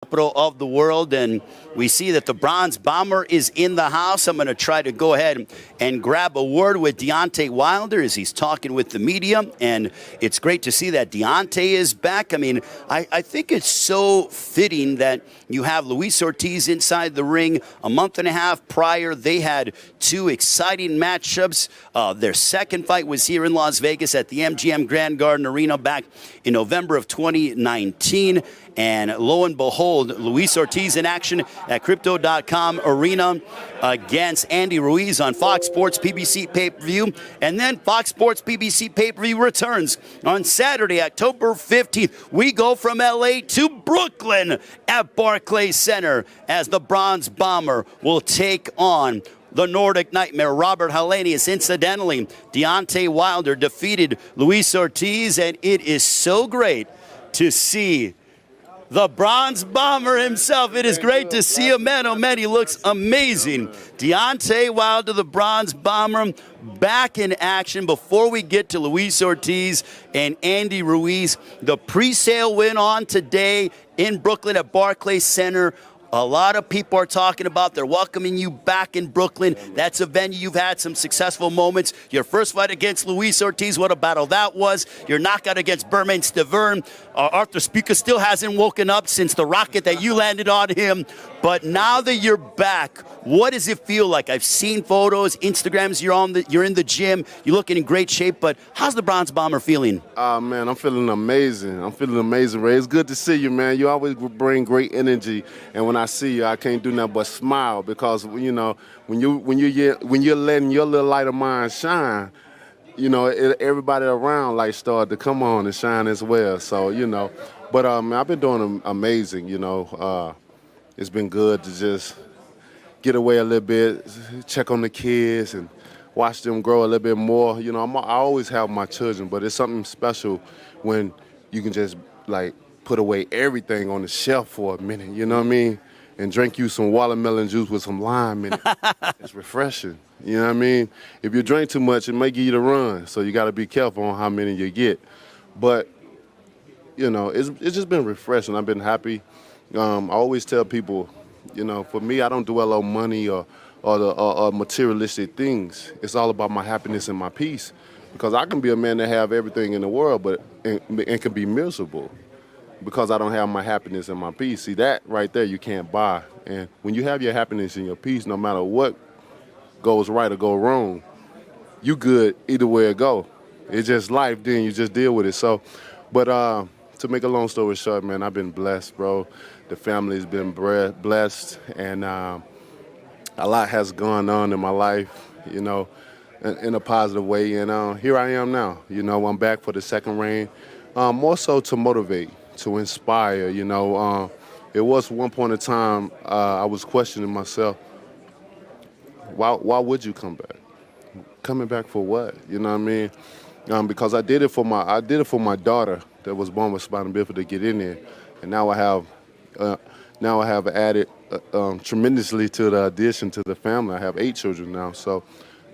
capital of the world, and we see that the Bronze Bomber is in the house. I'm going to try to go ahead and grab a word with Deontay Wilder as he's talking with the media, and it's great to see that Deontay is back. I mean, I think it's so fitting that you have Luis Ortiz inside the ring. A month and a half prior, they had two exciting matchups. Their second fight was here in Las Vegas at the MGM Grand Garden Arena back in November of 2019. And lo and behold, Luis Ortiz in action at Crypto.com Arena against Andy Ruiz on Fox Sports PBC pay-per-view. And then Fox Sports PBC pay-per-view returns on Saturday, October 15th. We go from LA to Brooklyn at Barclays Center as the Bronze Bomber will take on the Nordic Nightmare, Robert Helenius. Incidentally, Deontay Wilder defeated Luis Ortiz, and it is so great to see the Bronze Bomber himself. It is great to see him, man. Oh, man, he looks amazing. Deontay Wilder, the Bronze Bomber, back in action. Before we get to Luis Ortiz and Andy Ruiz, the pre-sale went on today in Brooklyn at Barclays Center. A lot of people are talking about they're welcoming you back in Brooklyn. That's a venue you've had some successful moments. Your first fight against Luis Ortiz, what a battle that was. Your knockout against Bermane Stiverne. Arthur Spica still hasn't woken up since the rocket that you landed on him. But now that you're back, what does it feel like? I've seen photos, Instagrams, you're in the gym, you're looking in great shape, but how's the Bronze Bomber feeling? Man, I'm feeling amazing. I'm feeling amazing, Ray. It's good to see you, man. You always bring great energy, and when I see you, I can't do nothing but smile because, you know, when you're letting your little light of mine shine, you know, everybody around like start to come on and shine as well. So, you know, but I've been doing amazing, you know. It's been good to just get away a little bit, check on the kids, and watch them grow a little bit more. You know, I always have my children, but it's something special when you can just, like, put away everything on the shelf for a minute, you know what I mean? And drink you some watermelon juice with some lime in it. It's refreshing, you know what I mean? If you drink too much, it may give you the run, so you got to be careful on how many you get. But, you know, it's just been refreshing. I've been happy. I always tell people, you know, for me, I don't dwell on money or materialistic things. It's all about my happiness and my peace. Because I can be a man that have everything in the world, but and can be miserable because I don't have my happiness and my peace. See, that right there you can't buy. And when you have your happiness and your peace, no matter what goes right or go wrong, you good either way it go. It's just life, then you just deal with it. So, but to make a long story short, man, I've been blessed, bro. The family's been blessed, and a lot has gone on in my life, you know, in a positive way. And here I am now. You know, I'm back for the second reign, more so to motivate, to inspire. You know, it was one point in time I was questioning myself, why would you come back? Coming back for what? You know what I mean? Because I did it for my daughter that was born with spinal bifida to get in there, and now I have added tremendously to the addition to the family. I have 8 children now, so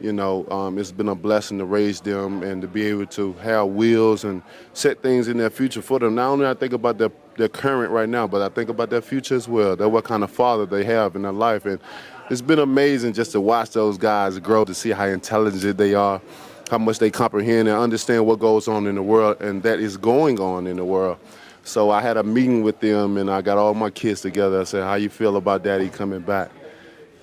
you know it's been a blessing to raise them and to be able to have wheels and set things in their future for them. Not only I think about their current right now, but I think about their future as well. That what kind of father they have in their life, and it's been amazing just to watch those guys grow, to see how intelligent they are, how much they comprehend and understand what goes on in the world and that is going on in the world. So I had a meeting with them, and I got all my kids together. I said, how you feel about Daddy coming back?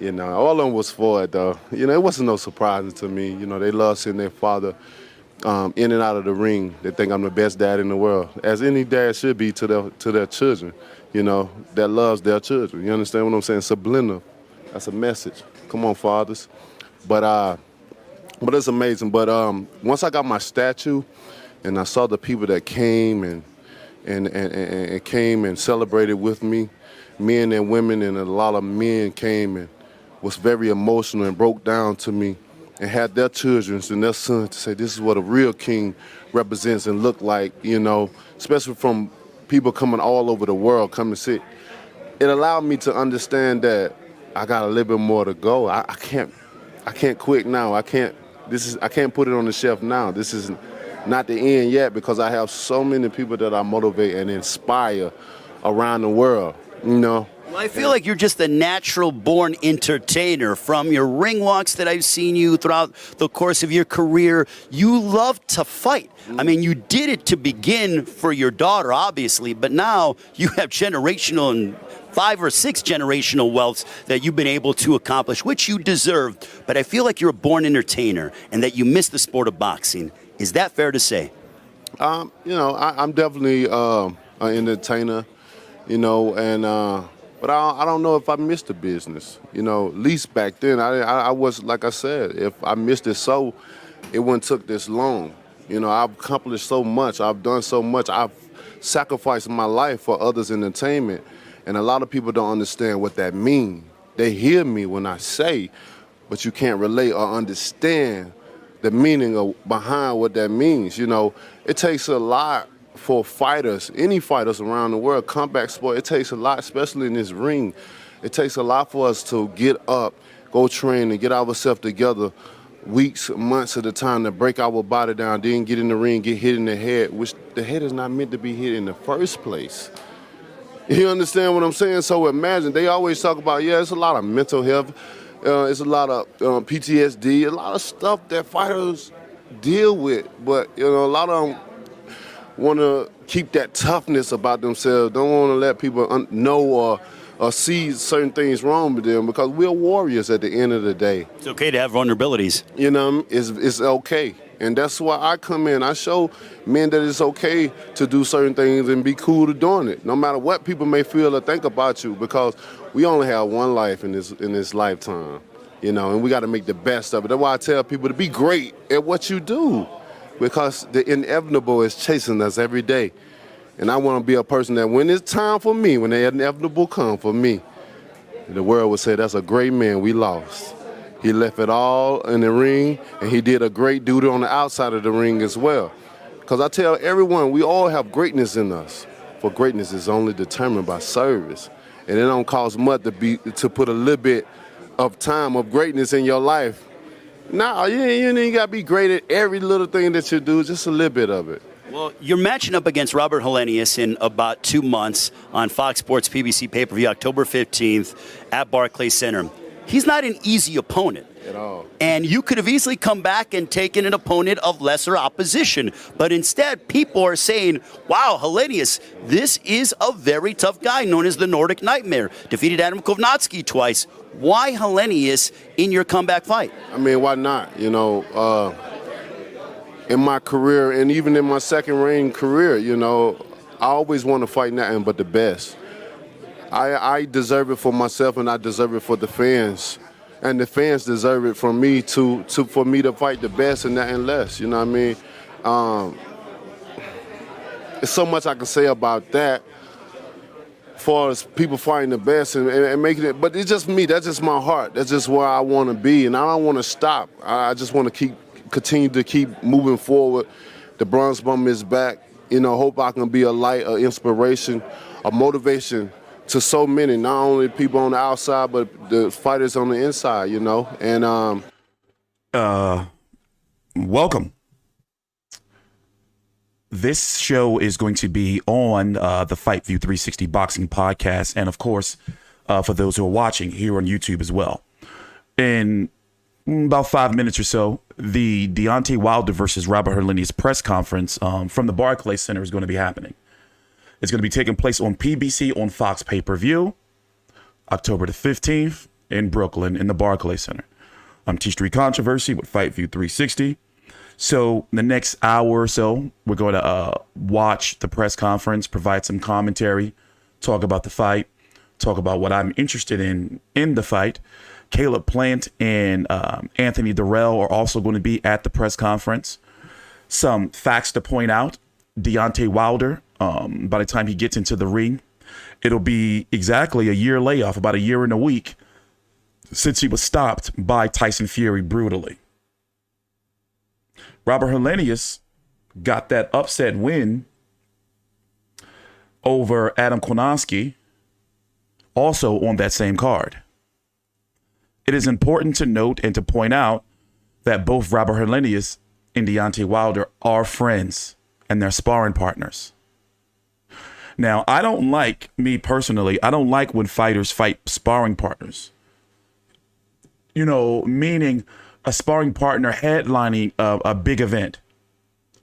You know, all of them was for it, though. You know, it wasn't no surprise to me. You know, they love seeing their father in and out of the ring. They think I'm the best dad in the world, as any dad should be to their children, you know, that loves their children. You understand what I'm saying? Subliminal. That's a message. Come on, fathers. But it's amazing. But once I got my statue and I saw the people that came and came and celebrated with me, men and women, and a lot of men came and was very emotional and broke down to me and had their children and their sons to say, this is what a real king represents and look like, you know, especially from people coming all over the world coming to sit. It allowed me to understand that I got a little bit more to go. I can't quit now. I can't put it on the shelf now. This is not the end yet, because I have so many people that I motivate and inspire around the world. No. Well, I feel like you're just a natural-born entertainer. From your ring walks that I've seen you throughout the course of your career, you love to fight. I mean, you did it to begin for your daughter, obviously, but now you have generational and 5 or 6 generational wealths that you've been able to accomplish, which you deserve. But I feel like you're a born entertainer and that you miss the sport of boxing. Is that fair to say? I'm definitely an entertainer, and but I don't know if I missed the business. At least back then, I was, like I said, if I missed it it wouldn't took this long. I've accomplished so much. I've done so much. I've sacrificed my life for others' entertainment, and a lot of people don't understand what that means. They hear me when I say, but you can't relate or understand the meaning behind what that means. It takes a lot for fighters, any fighters around the world, combat sport. It takes a lot, especially in this ring. It takes a lot for us to get up, go train, and get ourselves together weeks, months at a time to break our body down, then get in the ring, get hit in the head, which the head is not meant to be hit in the first place. You understand what I'm saying? So imagine, they always talk about, it's a lot of mental health, it's a lot of PTSD, a lot of stuff that fighters deal with, but a lot of them want to keep that toughness about themselves, don't want to let people know or see certain things wrong with them, because we're warriors at the end of the day. It's okay to have vulnerabilities. It's okay. And that's why I come in. I show men that it's okay to do certain things and be cool to doing it, no matter what people may feel or think about you, because we only have one life in this lifetime, and we got to make the best of it. That's why I tell people to be great at what you do, because the inevitable is chasing us every day. And I want to be a person that when it's time for me, when the inevitable come for me, the world would say, that's a great man, we lost. He left it all in the ring, and he did a great duty on the outside of the ring as well. Because I tell everyone, we all have greatness in us. For greatness is only determined by service. And it don't cost much to put a little bit of time of greatness in your life. No, you ain't got to be great at every little thing that you do, just a little bit of it. Well, you're matching up against Robert Helenius in about 2 months on Fox Sports PBC pay-per-view, October 15th at Barclays Center. He's not an easy opponent. At all. And you could have easily come back and taken an opponent of lesser opposition. But instead, people are saying, wow, Helenius, this is a very tough guy, known as the Nordic Nightmare. Defeated Adam Kovnatsky twice. Why Helenius in your comeback fight? I mean, why not? In my career, and even in my second reign career, I always want to fight nothing but the best. I deserve it for myself, and I deserve it for the fans. And the fans deserve it from me for me to fight the best and nothing less. You know what I mean? There's so much I can say about that, as far as people fighting the best and making it. But it's just me. That's just my heart. That's just where I want to be, and I don't want to stop. I just want to continue to keep moving forward. The bronze bomber is back. Hope I can be a light, an inspiration, a motivation to so many, not only people on the outside, but the fighters on the inside, and welcome. This show is going to be on the Fight View 360 Boxing Podcast, and of course, for those who are watching here on YouTube as well. In about 5 minutes or so, the Deontay Wilder versus Robert Helenius press conference from the Barclays Center is going to be happening. It's going to be taking place on PBC on Fox pay-per-view, October the 15th in Brooklyn in the Barclays Center. I'm T Street Controversy with Fight View 360. So the next hour or so, we're going to watch the press conference, provide some commentary, talk about the fight, talk about what I'm interested in the fight. Caleb Plant and Anthony Dirrell are also going to be at the press conference. Some facts to point out. Deontay Wilder, by the time he gets into the ring, it'll be exactly a year layoff, about a year and a week, since he was stopped by Tyson Fury brutally. Robert Helenius got that upset win over Adam Kovnatsky, also on that same card. It is important to note and to point out that both Robert Helenius and Deontay Wilder are friends and they're sparring partners. Now, I don't like, me personally, I don't like when fighters fight sparring partners. You know, meaning a sparring partner headlining a big event,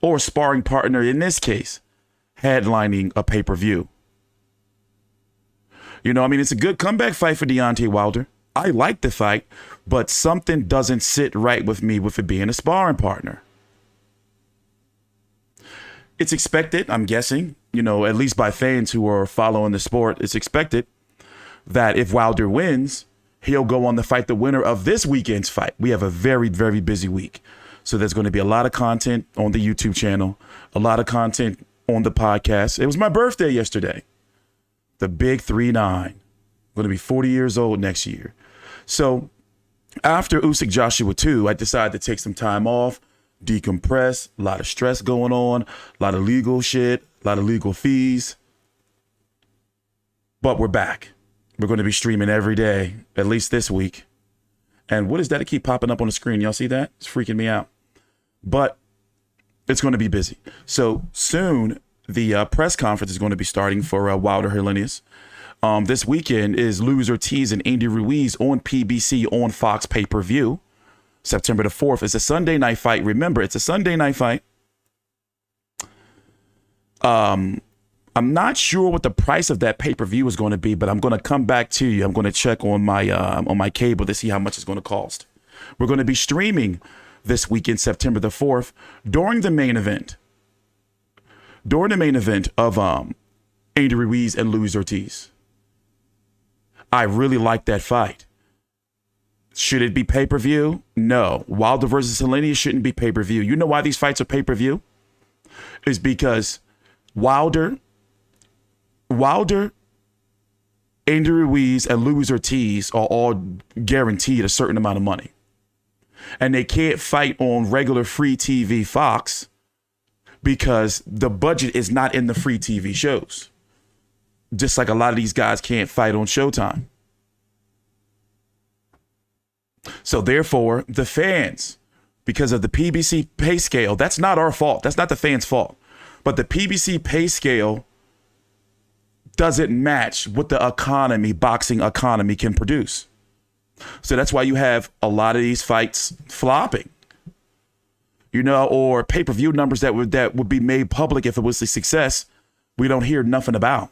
or a sparring partner, in this case, headlining a pay-per-view. You know, I mean, it's a good comeback fight for Deontay Wilder. I like the fight, but something doesn't sit right with me with it being a sparring partner. It's expected, I'm guessing, you know, at least by fans who are following the sport, it's expected that if Wilder wins, he'll go on to fight the winner of this weekend's fight. We have a very, very busy week. So there's going to be a lot of content on the YouTube channel, a lot of content on the podcast. It was my birthday yesterday. The big 3-9. I'm going to be 40 years old next year. So after Usyk Joshua 2, I decided to take some time off, decompress, a lot of stress going on, a lot of legal shit, a lot of legal fees. But we're back. We're going to be streaming every day, at least this week. And what is that? It keep popping up on the screen. Y'all see that? It's freaking me out. But it's going to be busy. So soon, the press conference is going to be starting for Wilder Helenius. This weekend is Ortiz and Andy Ruiz on PBC on Fox pay-per-view. September the 4th. It's a Sunday night fight. Remember, it's a Sunday night fight. I'm not sure what the price of that pay-per-view is going to be, but I'm going to come back to you. I'm going to check on my cable to see how much it's going to cost. We're going to be streaming this weekend, September the 4th, during the main event. During the main event of Andy Ruiz and Luis Ortiz. I really like that fight. Should it be pay-per-view? No. Wilder versus Helenius shouldn't be pay-per-view. You know why these fights are pay-per-view? It's because Wilder, Andy Ruiz, and Luis Ortiz are all guaranteed a certain amount of money. And they can't fight on regular free TV Fox because the budget is not in the free TV shows. Just like a lot of these guys can't fight on Showtime. So therefore, the fans, because of the PBC pay scale, that's not our fault. That's not the fans' fault. But the PBC pay scale doesn't match what the boxing economy can produce. So that's why you have a lot of these fights flopping. You know, or pay-per-view numbers that would be made public if it was a success, we don't hear nothing about.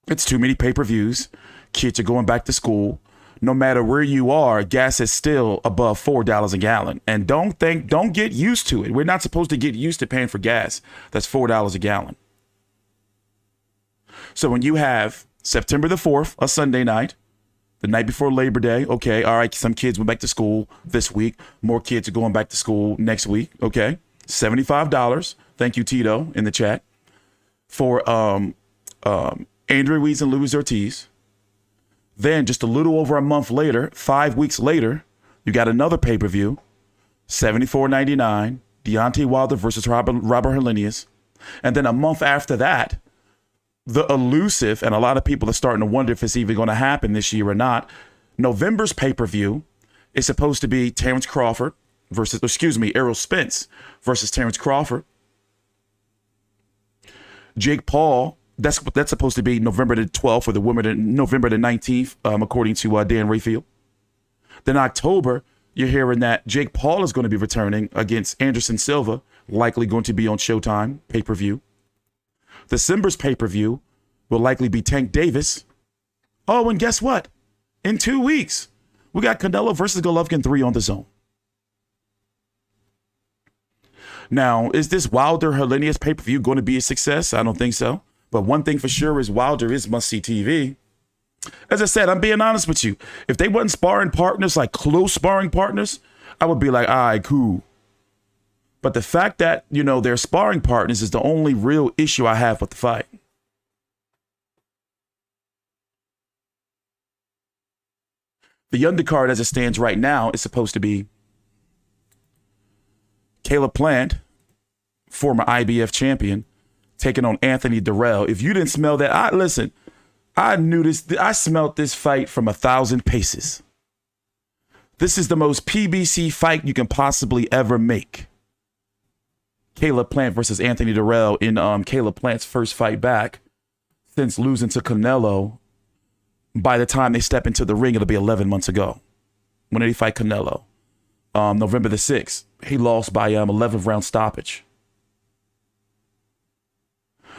It's too many pay-per-views. Kids are going back to school. No matter where you are, gas is still above $4 a gallon. And don't get used to it. We're not supposed to get used to paying for gas that's $4 a gallon. So when you have September the 4th, a Sunday night, the night before Labor Day, okay, all right, some kids went back to school this week. More kids are going back to school next week, okay? $75. Thank you, Tito, in the chat. For Andy Ruiz and Luis Ortiz. Then just a little over a month later, 5 weeks later, you got another pay-per-view, $74.99, Deontay Wilder versus Robert Helenius. And then a month after that, the elusive, and a lot of people are starting to wonder if it's even going to happen this year or not, November's pay-per-view is supposed to be Errol Spence versus Terrence Crawford. Jake Paul, that's supposed to be November the 12th or November the 19th, according to Dan Rayfield. Then October, you're hearing that Jake Paul is going to be returning against Anderson Silva, likely going to be on Showtime pay-per-view. December's pay-per-view will likely be Tank Davis. Oh, and guess what? In 2 weeks, we got Canelo versus Golovkin 3 on the zone. Now, is this Wilder Helenius pay-per-view going to be a success? I don't think so. But one thing for sure is Wilder is must-see TV. As I said, I'm being honest with you. If they wasn't sparring partners, like close sparring partners, I would be like, all right, cool. But the fact that, you know, they're sparring partners is the only real issue I have with the fight. The undercard as it stands right now is supposed to be Caleb Plant, former IBF champion, taking on Anthony Dirrell. If you didn't smell that, I knew this. I smelled this fight from 1,000 paces. This is the most PBC fight you can possibly ever make. Caleb Plant versus Anthony Dirrell in Caleb Plant's first fight back since losing to Canelo. By the time they step into the ring, it'll be 11 months ago. When did he fight Canelo? November the 6th. He lost by 11th round stoppage.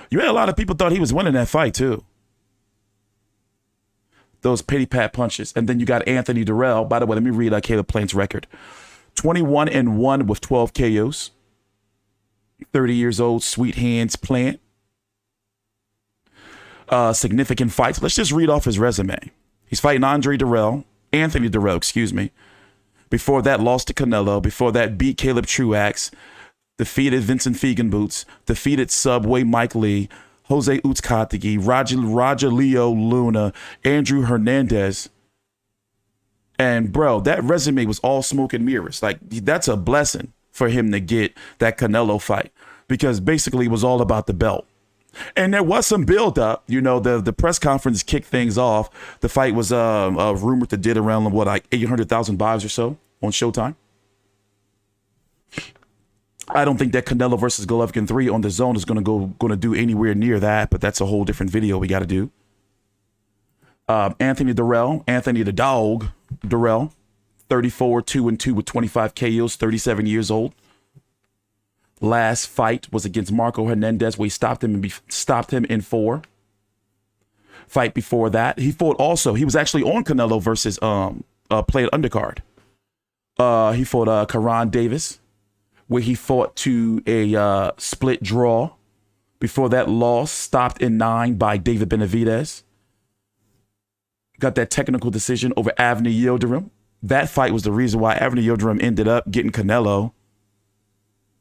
You had a lot of people thought he was winning that fight too. Those pity pat punches. And then you got Anthony Dirrell. By the way, let me read Caleb Plant's record. 21-1 with 12 KOs. 30 years old, sweet hands Plant. Significant fights. Let's just read off his resume. He's fighting Anthony Dirrell, excuse me. Before that, lost to Canelo. Before that, beat Caleb Truax. Defeated Vincent Feigenboots. Defeated Subway Mike Lee. Jose Uzcategui, Roger Leo Luna, Andrew Hernandez. And bro, that resume was all smoke and mirrors. Like, that's a blessing for him to get that Canelo fight, because basically it was all about the belt. And there was some build up, the press conference kicked things off. The fight was rumored to did around like 800,000 buys or so on Showtime. I don't think that Canelo versus Golovkin 3 on the Zone is going to do anywhere near that, but that's a whole different video we got to do. Anthony the Dog Dirrell, 34-2-2 with 25 KOs, 37 years old. Last fight was against Marco Hernandez, where he stopped him in 4. Fight before that, he was actually on Canelo versus played undercard. He fought Karan Davis, where he fought to a split draw. Before that, loss, stopped in 9 by David Benavidez. Got that technical decision over Avni Yildirim. That fight was the reason why Avni Yildirim ended up getting Canelo.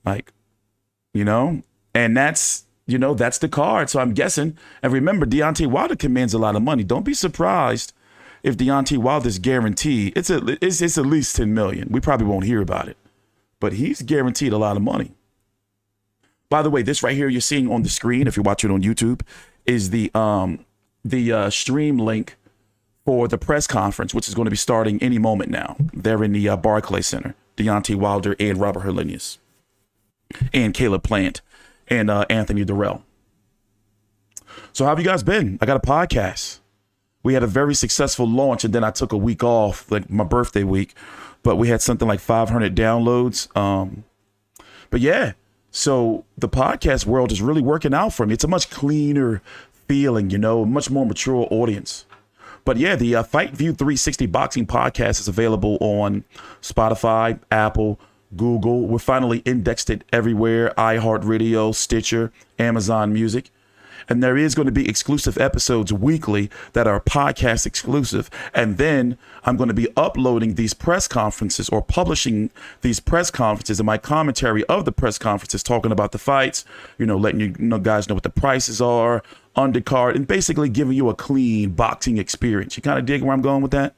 And that's the card. So I'm guessing, and remember, Deontay Wilder commands a lot of money. Don't be surprised if Deontay Wilder's guaranteed. It's at least 10 million. We probably won't hear about it, but he's guaranteed a lot of money. By the way, this right here you're seeing on the screen, if you're watching on YouTube, is the stream link for the press conference, which is going to be starting any moment now. They're in the Barclays Center. Deontay Wilder and Robert Helenius and Caleb Plant and Anthony Dirrell. So how have you guys been? I got a podcast. We had a very successful launch, and then I took a week off, like my birthday week, but we had something like 500 downloads. But yeah, so the podcast world is really working out for me. It's a much cleaner feeling, a much more mature audience. But yeah, the Fight View 360 Boxing Podcast is available on Spotify, Apple, Google. We're finally indexed it everywhere: iHeartRadio, Stitcher, Amazon Music. And there is going to be exclusive episodes weekly that are podcast exclusive. And then I'm going to be uploading these press conferences, or publishing these press conferences and my commentary of the press conferences, talking about the fights, letting you guys know what the prices are, undercard, and basically giving you a clean boxing experience. You kind of dig where I'm going with that?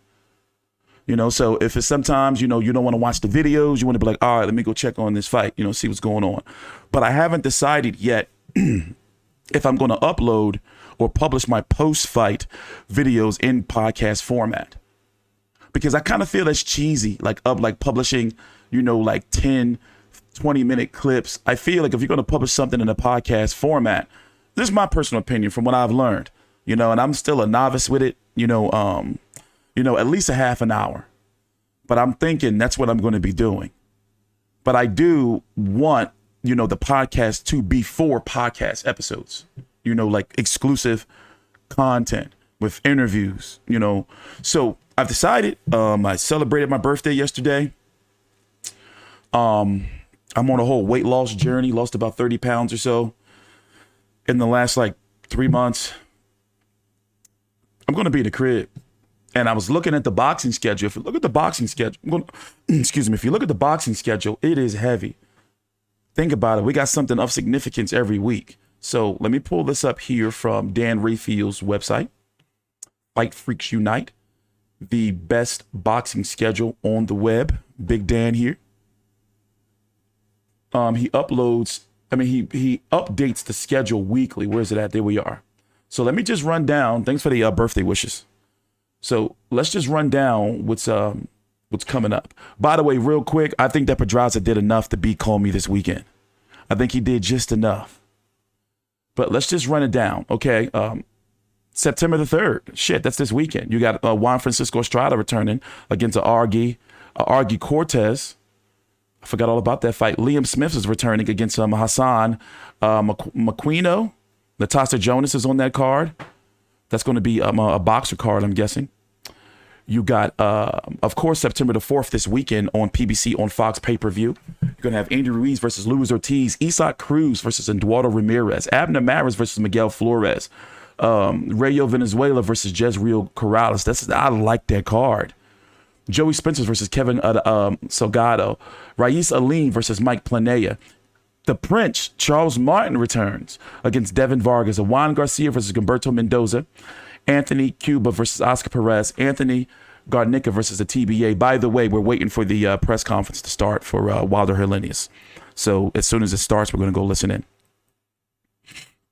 So if it's sometimes, you don't want to watch the videos, you want to be like, all right, let me go check on this fight, see what's going on. But I haven't decided yet if I'm going to upload or publish my post-fight videos in podcast format, because I kind of feel that's cheesy, like publishing, 10, 20-minute clips. I feel like if you're going to publish something in a podcast format, this is my personal opinion from what I've learned, and I'm still a novice with it, at least a half an hour. But I'm thinking that's what I'm going to be doing. But I do want, the podcast to be 4 podcast episodes, like exclusive content with interviews, So I've decided, I celebrated my birthday yesterday. I'm on a whole weight loss journey, lost about 30 pounds or so in the last 3 months. I'm going to be in the crib. And I was looking at the boxing schedule. If you look at the boxing schedule, if you look at the boxing schedule, it is heavy. Think about it. We got something of significance every week. So let me pull this up here from Dan Rayfield's website, Fight Freaks Unite, the best boxing schedule on the web. Big Dan here. He updates the schedule weekly. Where's it at? There we are. So let me just run down. Thanks for the birthday wishes. So let's just run down what's coming up. By the way, real quick, I think that Pedraza did enough to beat Comey this weekend. I think he did just enough. But let's just run it down, okay? September the 3rd. Shit, that's this weekend. You got Juan Francisco Estrada returning against Argy Cortez. I forgot all about that fight. Liam Smith is returning against Hassan Maquino. Natasha Jonas is on that card. That's going to be a boxer card, I'm guessing. You got, of course, September the 4th this weekend on PBC on Fox pay-per-view. You're going to have Andy Ruiz versus Luis Ortiz, Isaac Cruz versus Eduardo Ramirez, Abner Maris versus Miguel Flores, Rayo Venezuela versus Jezreel Corrales. I like that card. Joey Spencer versus Kevin Salgado, Raiz Aline versus Mike Planella. The Prince, Charles Martin, returns against Devin Vargas, Juan Garcia versus Gilberto Mendoza, Anthony Cuba versus Oscar Perez, Anthony Garnica versus the TBA. By the way, we're waiting for the press conference to start for Wilder Helenius. So as soon as it starts, we're going to go listen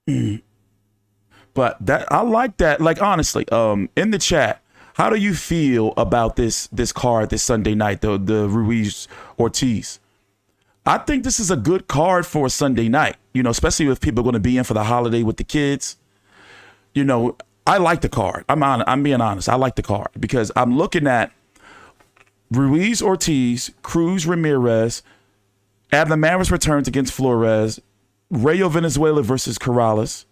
in. But that I like that. Like, honestly, in the chat, how do you feel about this card this Sunday night, the Ruiz Ortiz? I think this is a good card for a Sunday night, you know, especially if people are going to be in for the holiday with the kids. You know, I like the card. I'm being honest. I like the card because I'm looking at Ruiz Ortiz, Cruz Ramirez, Abner Maris returns against Flores, Rayo Venezuela versus Corrales.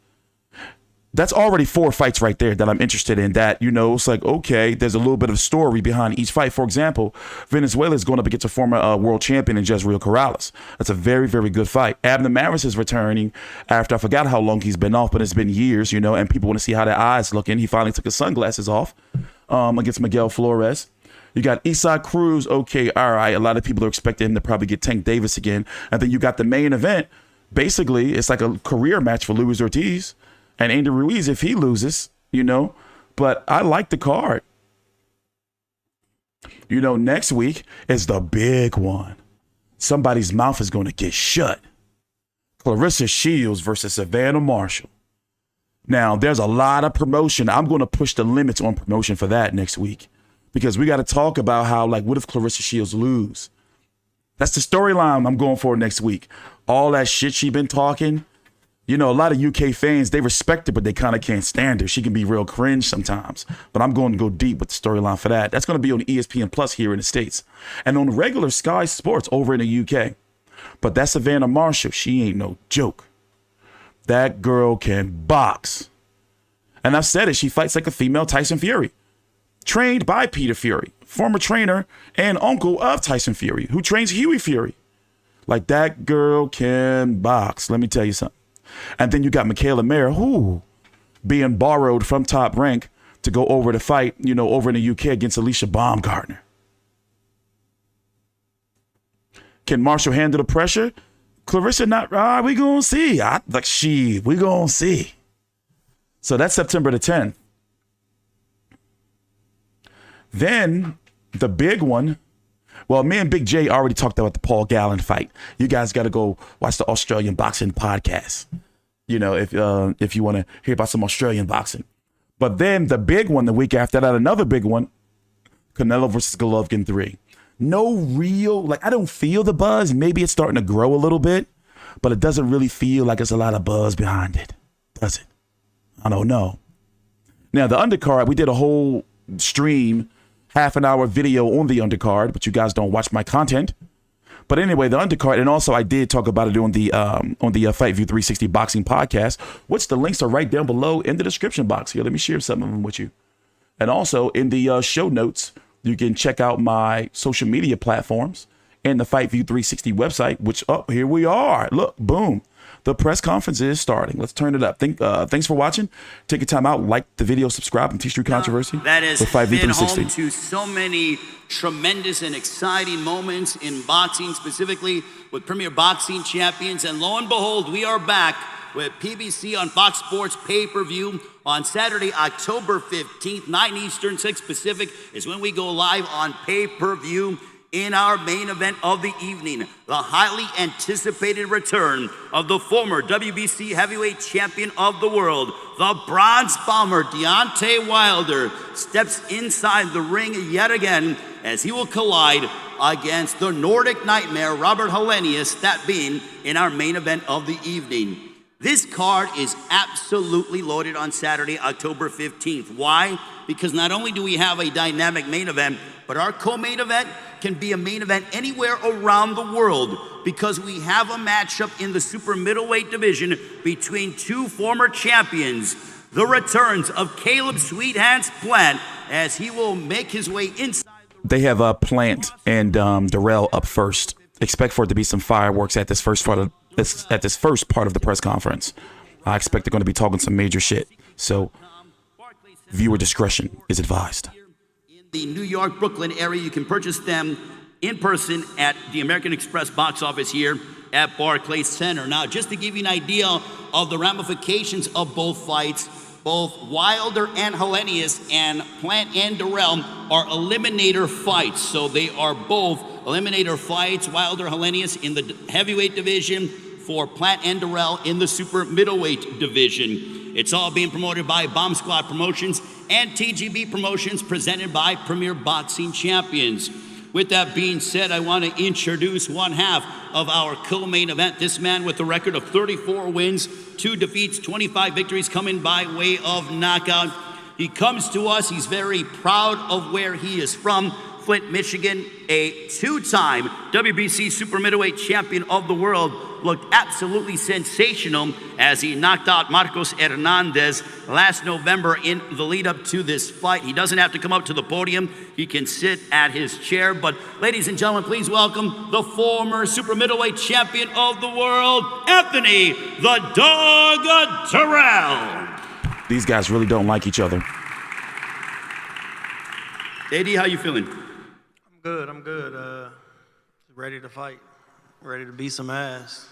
That's already 4 fights right there that I'm interested in. That, you know, it's like, okay, there's a little bit of story behind each fight. For example, Venezuela is going up against a former world champion in Jezreel Corrales. That's a very, very good fight. Abner Maris is returning after I forgot how long he's been off, but it's been years, you know, and people want to see how their eyes looking. He finally took his sunglasses off against Miguel Flores. You got Isaac Cruz. Okay, all right. A lot of people are expecting him to probably get Tank Davis again. And then you got the main event. Basically, it's like a career match for Luis Ortiz. And Andy Ruiz, if he loses, you know, but I like the card. You know, next week is the big one. Somebody's mouth is going to get shut. Clarissa Shields versus Savannah Marshall. Now, there's a lot of promotion. I'm going to push the limits on promotion for that next week because we got to talk about how, like, what if Clarissa Shields lose? That's the storyline I'm going for next week. All that shit she been talking. You know, a lot of UK fans, they respect her, but they kind of can't stand her. She can be real cringe sometimes. But I'm going to go deep with the storyline for that. That's going to be on ESPN Plus here in the States. And on regular Sky Sports over in the UK. But that Savannah Marshall, she ain't no joke. That girl can box. And I've said it, she fights like a female Tyson Fury. Trained by Peter Fury, former trainer and uncle of Tyson Fury, who trains Huey Fury. Like, that girl can box. Let me tell you something. And then you got Michaela Mayer, who being borrowed from Top Rank to go over to fight, you know, over in the UK against Alicia Baumgartner. Can Marshall handle the pressure? Clarissa not, we gonna see. We gonna see. So that's September the 10th. Then the big one. Well, me and Big J already talked about the Paul Gallen fight. You guys got to go watch the Australian boxing podcast. You know, if you want to hear about some Australian boxing. But then the big one, the week after that, another big one, Canelo versus Golovkin 3. No real, like, I don't feel the buzz. Maybe it's starting to grow a little bit, but it doesn't really feel like there's a lot of buzz behind it, does it? I don't know. Now, the undercard, we did a whole stream, half-an-hour video on the undercard, but you guys don't watch my content. But anyway, the undercard, and also I did talk about it on the Fight View 360 Boxing podcast, which the links are right down below in the description box. Here, let me share some of them with you. And also in the show notes, you can check out my social media platforms and the Fight View 360 website, which, here we are. Look, boom. The press conference is starting. Let's turn it up. Thanks for watching. Take your time out, like the video, subscribe, and T-Street Controversy. That has with Fight View been 360. home to so many tremendous and exciting moments in boxing, specifically with Premier Boxing Champions. And lo and behold, we are back with PBC on Fox Sports pay-per-view on Saturday, October 15th, 9 Eastern, 6 Pacific is when we go live on pay-per-view. In our main event of the evening, the highly anticipated return of the former WBC heavyweight champion of the world, the bronze bomber Deontay Wilder, steps inside the ring yet again as he will collide against the Nordic Nightmare, Robert Helenius, that being in our main event of the evening. This card is absolutely loaded on Saturday, October 15th. Why? Because not only do we have a dynamic main event, but our co-main event can be a main event anywhere around the world because we have a matchup in the super middleweight division between two former champions. The returns of Caleb Sweet Hands Plant as he will make his way inside. They have Plant and Dirrell up first. Expect for it to be some fireworks at this first part of the press conference. I expect they're going to be talking some major shit. So viewer discretion is advised. In the New York, Brooklyn area, you can purchase them in person at the American Express box office here at Barclays Center. Now, just to give you an idea of the ramifications of both fights, both Wilder and Helenius and Plant and Dirrell are eliminator fights. So they are both eliminator fights. Wilder, Helenius in the heavyweight division, for Plant and Dirrell in the super middleweight division. It's all being promoted by Bomb Squad Promotions and TGB Promotions, presented by Premier Boxing Champions. With that being said, I want to introduce one half of our co-main event. This man with a record of 34 wins, 2 defeats, 25 victories, coming by way of knockout. He comes to us, he's very proud of where he is from. Flint, Michigan, a 2-time WBC super middleweight champion of the world, looked absolutely sensational as he knocked out Marcos Hernandez last November in the lead up to this fight. He doesn't have to come up to the podium. He can sit at his chair. But ladies and gentlemen, please welcome the former super middleweight champion of the world, Anthony the Dog Dirrell. These guys really don't like each other. AD, how you feeling? I'm good. Ready to fight. Ready to beat some ass.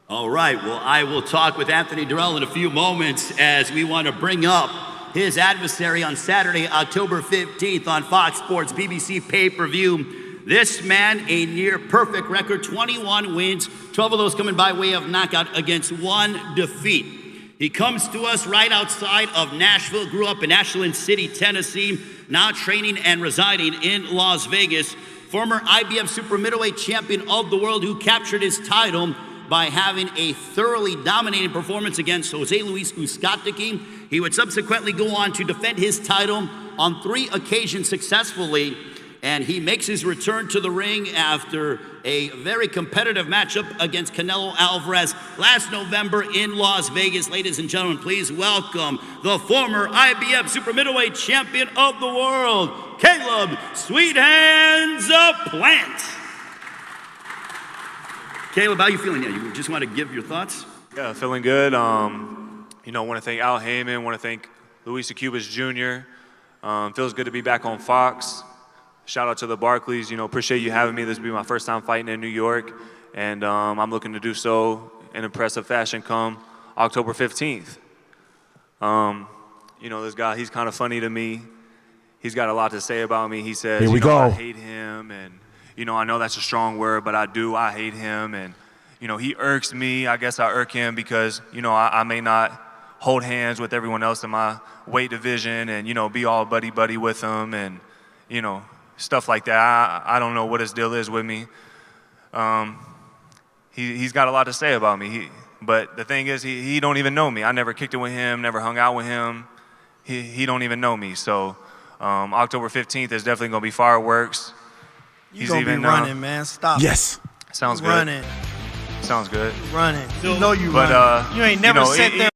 All right, well, I will talk with Anthony Dirrell in a few moments as we want to bring up his adversary on Saturday, October 15th on Fox Sports BBC pay-per-view. This man, a near-perfect record, 21 wins, 12 of those coming by way of knockout against 1 defeat. He comes to us right outside of Nashville, grew up in Ashland City, Tennessee, now training and residing in Las Vegas. Former IBF super middleweight champion of the world who captured his title by having a thoroughly dominating performance against Jose Luis Uzcategui. He would subsequently go on to defend his title on 3 occasions successfully, and he makes his return to the ring after a very competitive matchup against Canelo Alvarez last November in Las Vegas. Ladies and gentlemen, please welcome the former IBF super middleweight champion of the world, Caleb Sweet Hands Plant. Caleb, how you feeling here? You just want to give your thoughts? Yeah, feeling good. Want to thank Al Heyman, want to thank Luis Cubas Jr. Feels good to be back on Fox. Shout out to the Barclays. Appreciate you having me. This will be my first time fighting in New York, and I'm looking to do so in impressive fashion come October 15th. This guy, he's kind of funny to me. He's got a lot to say about me. He says, Here we go. I hate him, and I know that's a strong word, but I hate him, and he irks me. I guess I irk him because I may not hold hands with everyone else in my weight division, and be all buddy with him, and stuff like that. I don't know what his deal is with me. He's got a lot to say about me. But the thing is, he don't even know me. I never kicked it with him, never hung out with him. He don't even know me. So October 15th is definitely going to be fireworks. He's going to be running, man. Stop. Yes. Sounds good. Running. Sounds good. Running. You running. You ain't never sat there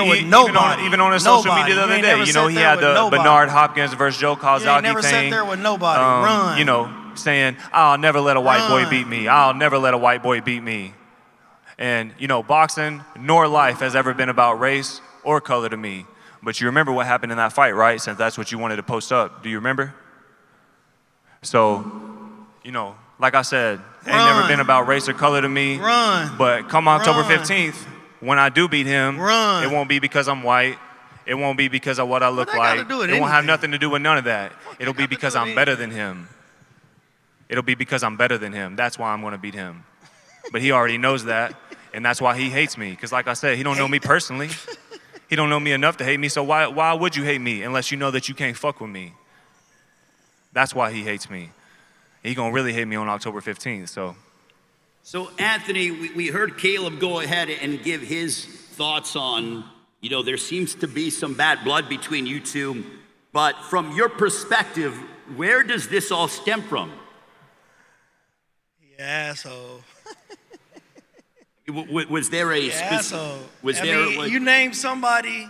with nobody. Even on his social media the other day, he had the Bernard Hopkins versus Joe Kozlowski thing. You ain't never sat there with nobody. Run. Saying, I'll never let a white boy beat me. I'll never let a white boy beat me. And, boxing nor life has ever been about race or color to me. But you remember what happened in that fight, right? Since that's what you wanted to post up. Do you remember? So, like I said, it ain't never been about race or color to me. But come October 15th, when I do beat him, it won't be because I'm white. It won't be because of what I look like. It won't have nothing to do with none of that. It'll be because I'm better than him. It'll be because I'm better than him. That's why I'm going to beat him. But he already knows that, and that's why he hates me. Because like I said, he don't know me personally. He don't know me enough to hate me, so why would you hate me unless you know that you can't fuck with me? That's why he hates me. He gonna really hate me on October 15th. So Anthony, we heard Caleb go ahead and give his thoughts on, there seems to be some bad blood between you two, but from your perspective, where does this all stem from? You asshole. Was there a asshole? Like, you name somebody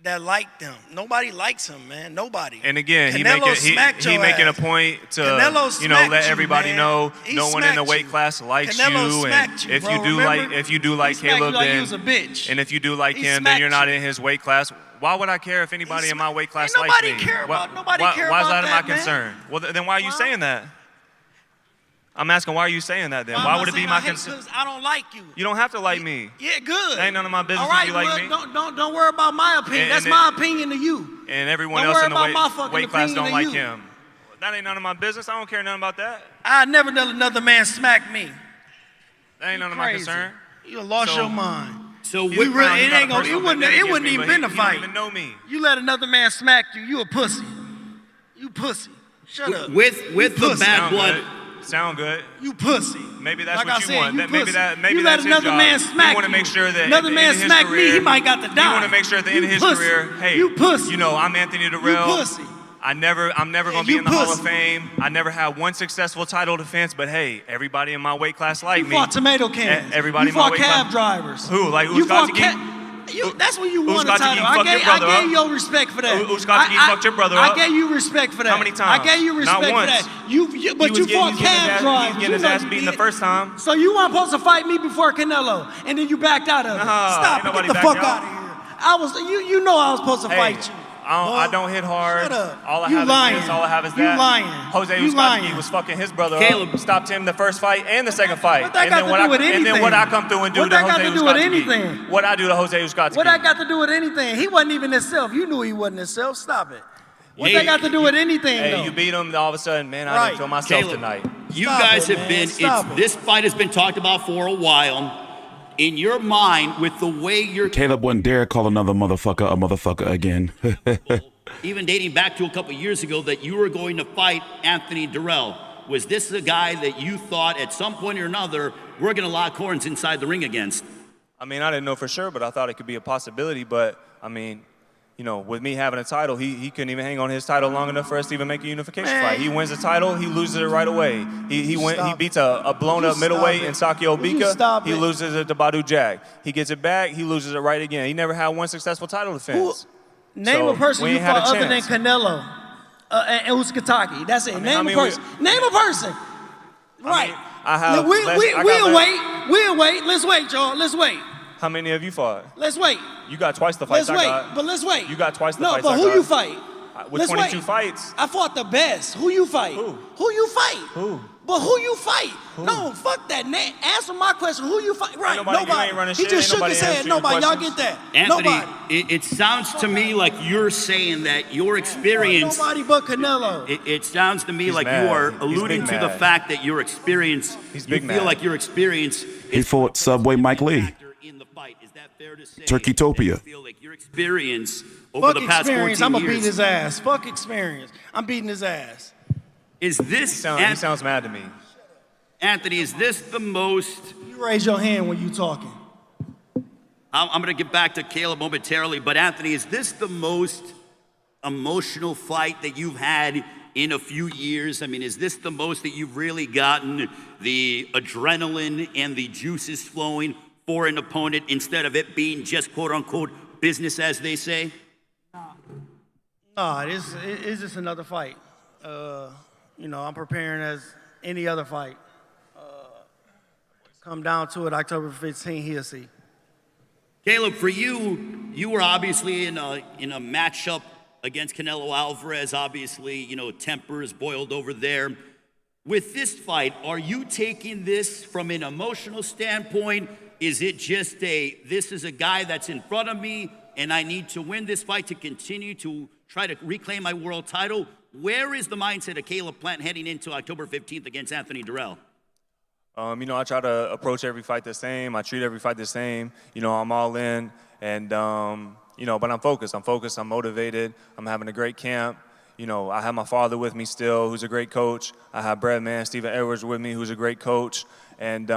that liked them. Nobody likes him, man. Nobody. And again, he making a point to let everybody know no one in the weight class likes Canelo you, and you, if bro. you do like Caleb, like then he was a bitch. And if you do like him, then you're not in his weight class. Why would I care if anybody in my weight class likes me? Nobody care about why is that my man. concern? Well, then why are you saying that? I'm asking, why are you saying that then? Why would it be my concern? Because I don't like you. You don't have to like me. Yeah, good. That ain't none of my business All right, if you like me. Don't worry about my opinion. That's my opinion to you. And everyone else in the weight class don't like him. That ain't none of my business. I don't care nothing about that. I never let another man smack me. That ain't none of my concern. You lost your mind. So it wouldn't even been a fight. You don't even know me. You let another man smack you, you a pussy. You pussy. Shut up. With the bad blood. Sound good. You pussy. Maybe that's like what I you said, want. Maybe you let that's another his man job. smack you want to make sure that another man smack me, he might got to die. You want to make sure at the end of his career, hey, you pussy. I'm Anthony Dirrell. You pussy. I'm never gonna be in the Hall of Fame. I never had one successful title defense, but hey, everybody in my weight class like me. You fought tomato cans. Everybody you in my fought weight cab class. drivers. Who? Like Uskatiki? That's when you won the title. I gave you respect for that. Uskatiki fucked your brother up. I gave you respect for that. How many times? I gave you respect Not once. for that. But you fought cab drivers. He was getting his ass beaten the first time. So you weren't supposed to fight me before Canelo, and then you backed out of it. Stop it. Get the fuck out of here. I was supposed to fight you. I don't hit hard. Shut up. All I have is that. You lying. Jose Uskatiki was fucking his brother Caleb up. Stopped him the first fight and the second fight. What that got to do with anything? And then what I come through and do what to that Jose got to do with Uskatiki. anything? What I do to Jose Uskatiki. What that got to do with anything? He wasn't even himself. You knew he wasn't himself. Stop it. What that got to do with anything, though? Hey, you beat him, all of a sudden, man, I didn't feel myself Caleb, tonight. You guys have been, this fight has been talked about for a while. In your mind, with the way you're... Caleb wouldn't dare call another motherfucker a motherfucker again. Even dating back to a couple years ago, that you were going to fight Anthony Dirrell. Was this the guy that you thought at some point or another we're going to lock horns inside the ring against? I mean, I didn't know for sure, but I thought it could be a possibility. But, I mean, with me having a title, he couldn't even hang on his title long enough for us to even make a unification fight. He wins the title, he loses it right away. He beats a blown-up middleweight in Sakio Bika. He loses it to Badu Jack. He gets it back, he loses it right again. He never had one successful title defense. Name a person you fought other than Canelo and Uskataki. That's it. Name a person. Name a person. Right. We'll wait. Let's wait, y'all. Let's wait. How many have you fought? Let's wait. You got twice the fights I got. But let's wait. You got twice the fights I got. No, but who you fight? With 22 fights. I fought the best. Who you fight? Who you fight? Who? But who you fight? No, fuck that. Answer my question. Who you fight? Right, nobody. He just shook his head. Nobody. Y'all get that? Anthony, nobody. It sounds to me like you're saying that your experience... Nobody but Canelo. It sounds to me like you are alluding to the fact that your experience... You feel like your experience... He fought Subway Mike Lee. Is that fair to say? Turkeytopia. You feel like your experience over the past 14 years... I'm going to beat his ass. Fuck experience. I'm beating his ass. Is this... He sounds mad to me. Anthony, is this the most... You raise your hand when you talking. I'm going to get back to Caleb momentarily, but Anthony, is this the most emotional fight that you've had in a few years? I mean, is this the most that you've really gotten the adrenaline and the juices flowing for an opponent instead of it being just quote-unquote business, as they say? No, it's just another fight. I'm preparing as any other fight. Come down to it, October 15th, he'll see. Caleb, for you, you were obviously in a matchup against Canelo Alvarez. Obviously, tempers boiled over there. With this fight, are you taking this from an emotional standpoint? Is it just this is a guy that's in front of me and I need to win this fight to continue to try to reclaim my world title? Where is the mindset of Caleb Plant heading into October 15th against Anthony Dirrell? I try to approach every fight the same. I treat every fight the same. I'm all in, and but I'm focused. I'm motivated. I'm having a great camp. I have my father with me still, who's a great coach. I have Breadman, Stephen Edwards with me, who's a great coach. And,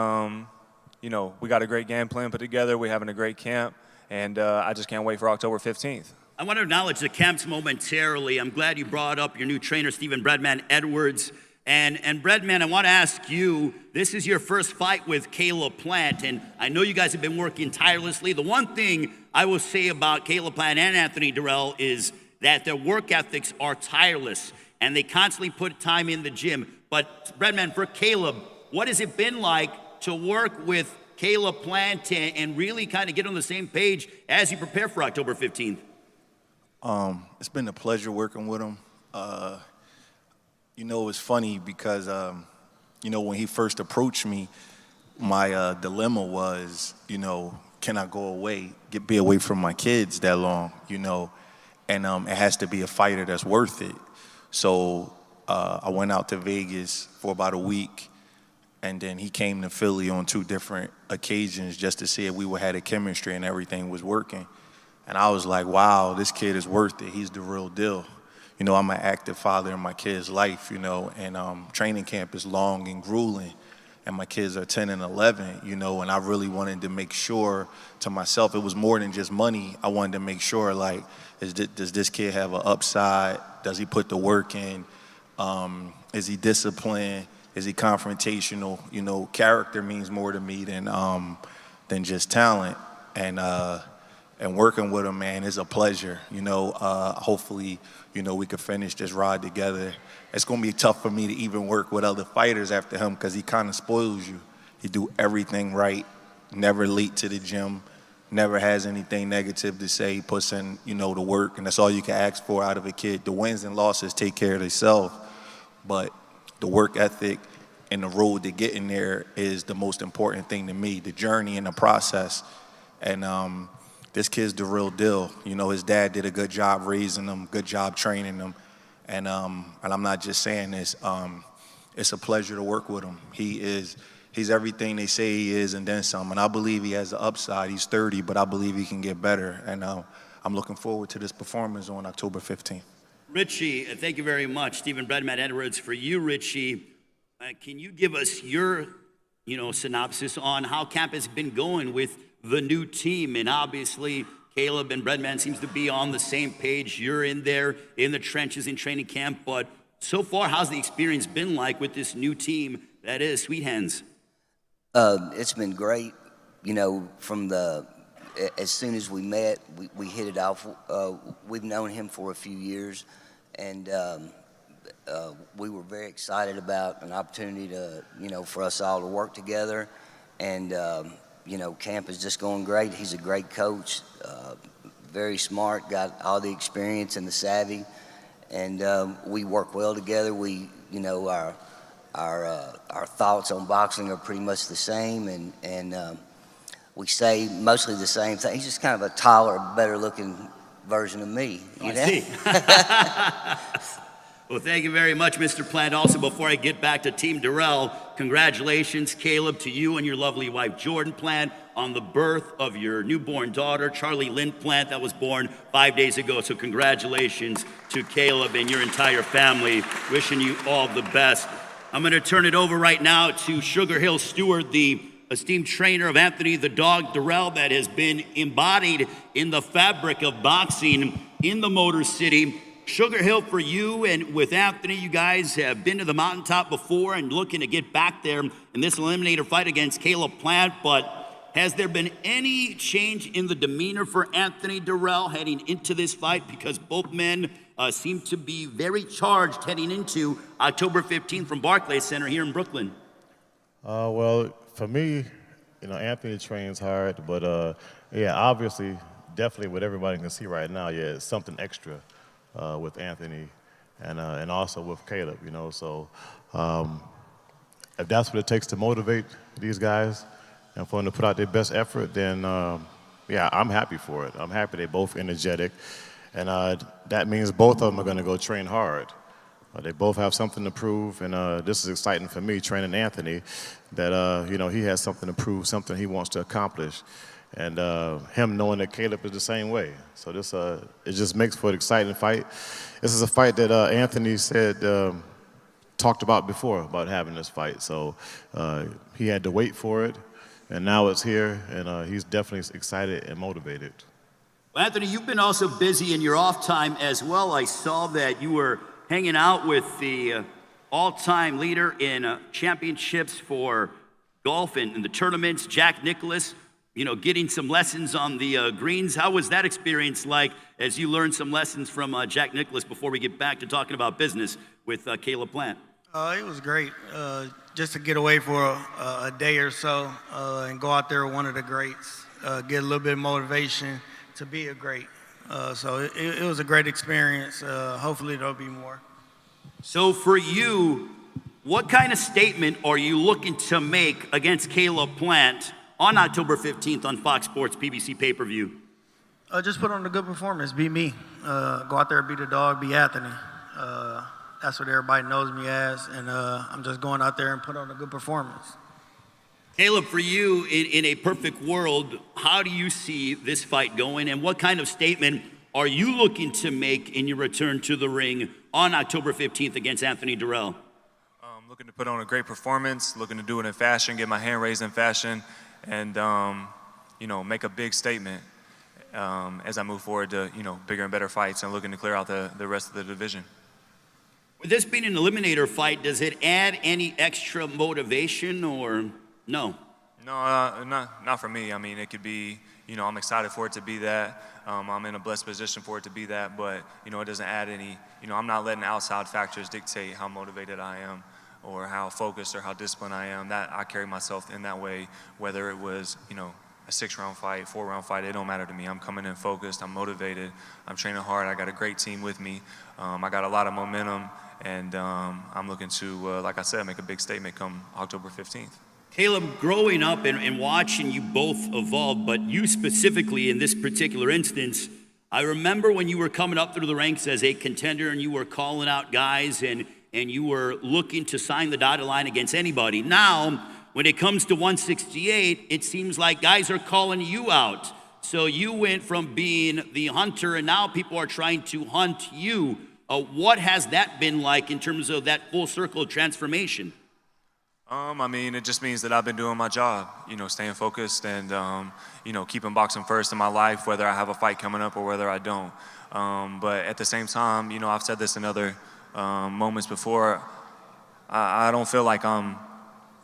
we got a great game plan put together. We're having a great camp. And I just can't wait for October 15th. I want to acknowledge the camps momentarily. I'm glad you brought up your new trainer, Stephen Breadman Edwards. And Breadman, I want to ask you, this is your first fight with Caleb Plant, and I know you guys have been working tirelessly. The one thing I will say about Caleb Plant and Anthony Dirrell is that their work ethics are tireless, and they constantly put time in the gym. But Breadman, for Caleb, what has it been like to work with Caleb Plant and really kind of get on the same page as you prepare for October 15th? It's been a pleasure working with him. It's funny because, when he first approached me, my dilemma was, can I go away, be away from my kids that long, and it has to be a fighter that's worth it. So I went out to Vegas for about a week, and then he came to Philly on 2 different occasions just to see if we had a chemistry and everything was working. And I was like, wow, this kid is worth it. He's the real deal. I'm an active father in my kid's life, and training camp is long and grueling, and my kids are 10 and 11, and I really wanted to make sure to myself, it was more than just money. I wanted to make sure, like, does this kid have an upside? Does he put the work in? Is he disciplined? Is he confrontational? Character means more to me than just talent. And working with him, man, is a pleasure. Hopefully, we could finish this ride together. It's gonna be tough for me to even work with other fighters after him because he kind of spoils you. He do everything right, never late to the gym, never has anything negative to say. He puts in, the work, and that's all you can ask for out of a kid. The wins and losses take care of themselves, but the work ethic and the road to getting there is the most important thing to me, the journey and the process. And this kid's the real deal. His dad did a good job raising him, good job training him. And I'm not just saying this, it's a pleasure to work with him. He's everything they say he is and then some. And I believe he has the upside. He's 30, but I believe he can get better. And I'm looking forward to this performance on October 15th. Richie, thank you very much. Stephen Breadman Edwards. For you, Richie, can you give us your, synopsis on how camp has been going with the new team? And obviously, Caleb and Breadman seems to be on the same page. You're in there in the trenches in training camp, but so far, how's the experience been like with this new team that is Sweet Hands? It's been great. From as soon as we met, we hit it off. We've known him for a few years, and we were very excited about an opportunity to, for us all to work together. And camp is just going great. He's a great coach, very smart, got all the experience and the savvy, and we work well together. We, our thoughts on boxing are pretty much the same, and we say mostly the same thing. He's just kind of a taller, better-looking version of me. I see. Well, thank you very much, Mr. Plant. Also, before I get back to Team Dirrell, congratulations, Caleb, to you and your lovely wife, Jordan Plant, on the birth of your newborn daughter, Charlie Lynn Plant, that was born 5 days ago. So congratulations to Caleb and your entire family. Wishing you all the best. I'm going to turn it over right now to Sugar Hill Stewart, the esteemed trainer of Anthony the Dog Dirrell, that has been embodied in the fabric of boxing in the Motor City. Sugar Hill, for you and with Anthony, you guys have been to the mountaintop before and looking to get back there in this eliminator fight against Caleb Plant, but has there been any change in the demeanor for Anthony Dirrell heading into this fight? Because both men seem to be very charged heading into October 15th from Barclays Center here in Brooklyn. Well, for me, Anthony trains hard, but obviously, definitely what everybody can see right now, it's something extra with Anthony and also with Caleb, So if that's what it takes to motivate these guys and for them to put out their best effort, then I'm happy for it. I'm happy they're both energetic, and that means both of them are going to go train hard. They both have something to prove, and this is exciting for me, training Anthony, that he has something to prove, something he wants to accomplish. and him knowing that Caleb is the same way. So this it just makes for an exciting fight. This is a fight that Anthony said talked about before about having this fight. So he had to wait for it, and now it's here, and he's definitely excited and motivated. Well, Anthony, you've been also busy in your off time as well. I saw that you were hanging out with the all-time leader in championships for golf and in the tournaments, Jack Nicklaus, getting some lessons on the greens. How was that experience like as you learned some lessons from Jack Nicklaus before we get back to talking about business with Caleb Plant? It was great. Just to get away for a day or so and go out there with one of the greats, get a little bit of motivation to be a great. So it was a great experience. Hopefully there'll be more. So for you, what kind of statement are you looking to make against Caleb Plant on October 15th on Fox Sports PBC pay-per-view? Just put on a good performance, be me. Go out there, be the dog, be Anthony. That's what everybody knows me as, and I'm just going out there and put on a good performance. Caleb, for you, in a perfect world, how do you see this fight going, and what kind of statement are you looking to make in your return to the ring on October 15th against Anthony Dirrell? Looking to put on a great performance, looking to do it in fashion, get my hand raised in fashion, and make a big statement as I move forward to bigger and better fights and looking to clear out the rest of the division. With this being an eliminator fight, does it add any extra motivation or no? No, not for me. I mean, it could be, I'm excited for it to be that. I'm in a blessed position for it to be that, but, it doesn't add any, I'm not letting outside factors dictate how motivated I am or how focused or how disciplined I am. That I carry myself in that way, whether it was, a 6-round fight, 4-round fight, it don't matter to me. I'm coming in focused, I'm motivated, I'm training hard, I got a great team with me. I got a lot of momentum, and I'm looking to, like I said, make a big statement come October 15th. Caleb, growing up and watching you both evolve, but you specifically in this particular instance, I remember when you were coming up through the ranks as a contender and you were calling out guys and you were looking to sign the dotted line against anybody. Now, when it comes to 168, it seems like guys are calling you out. So you went from being the hunter and now people are trying to hunt you. What has that been like in terms of that full circle transformation? I mean, it just means that I've been doing my job, staying focused and, keeping boxing first in my life, whether I have a fight coming up or whether I don't. But at the same time, I've said this in other moments before, I don't feel like I'm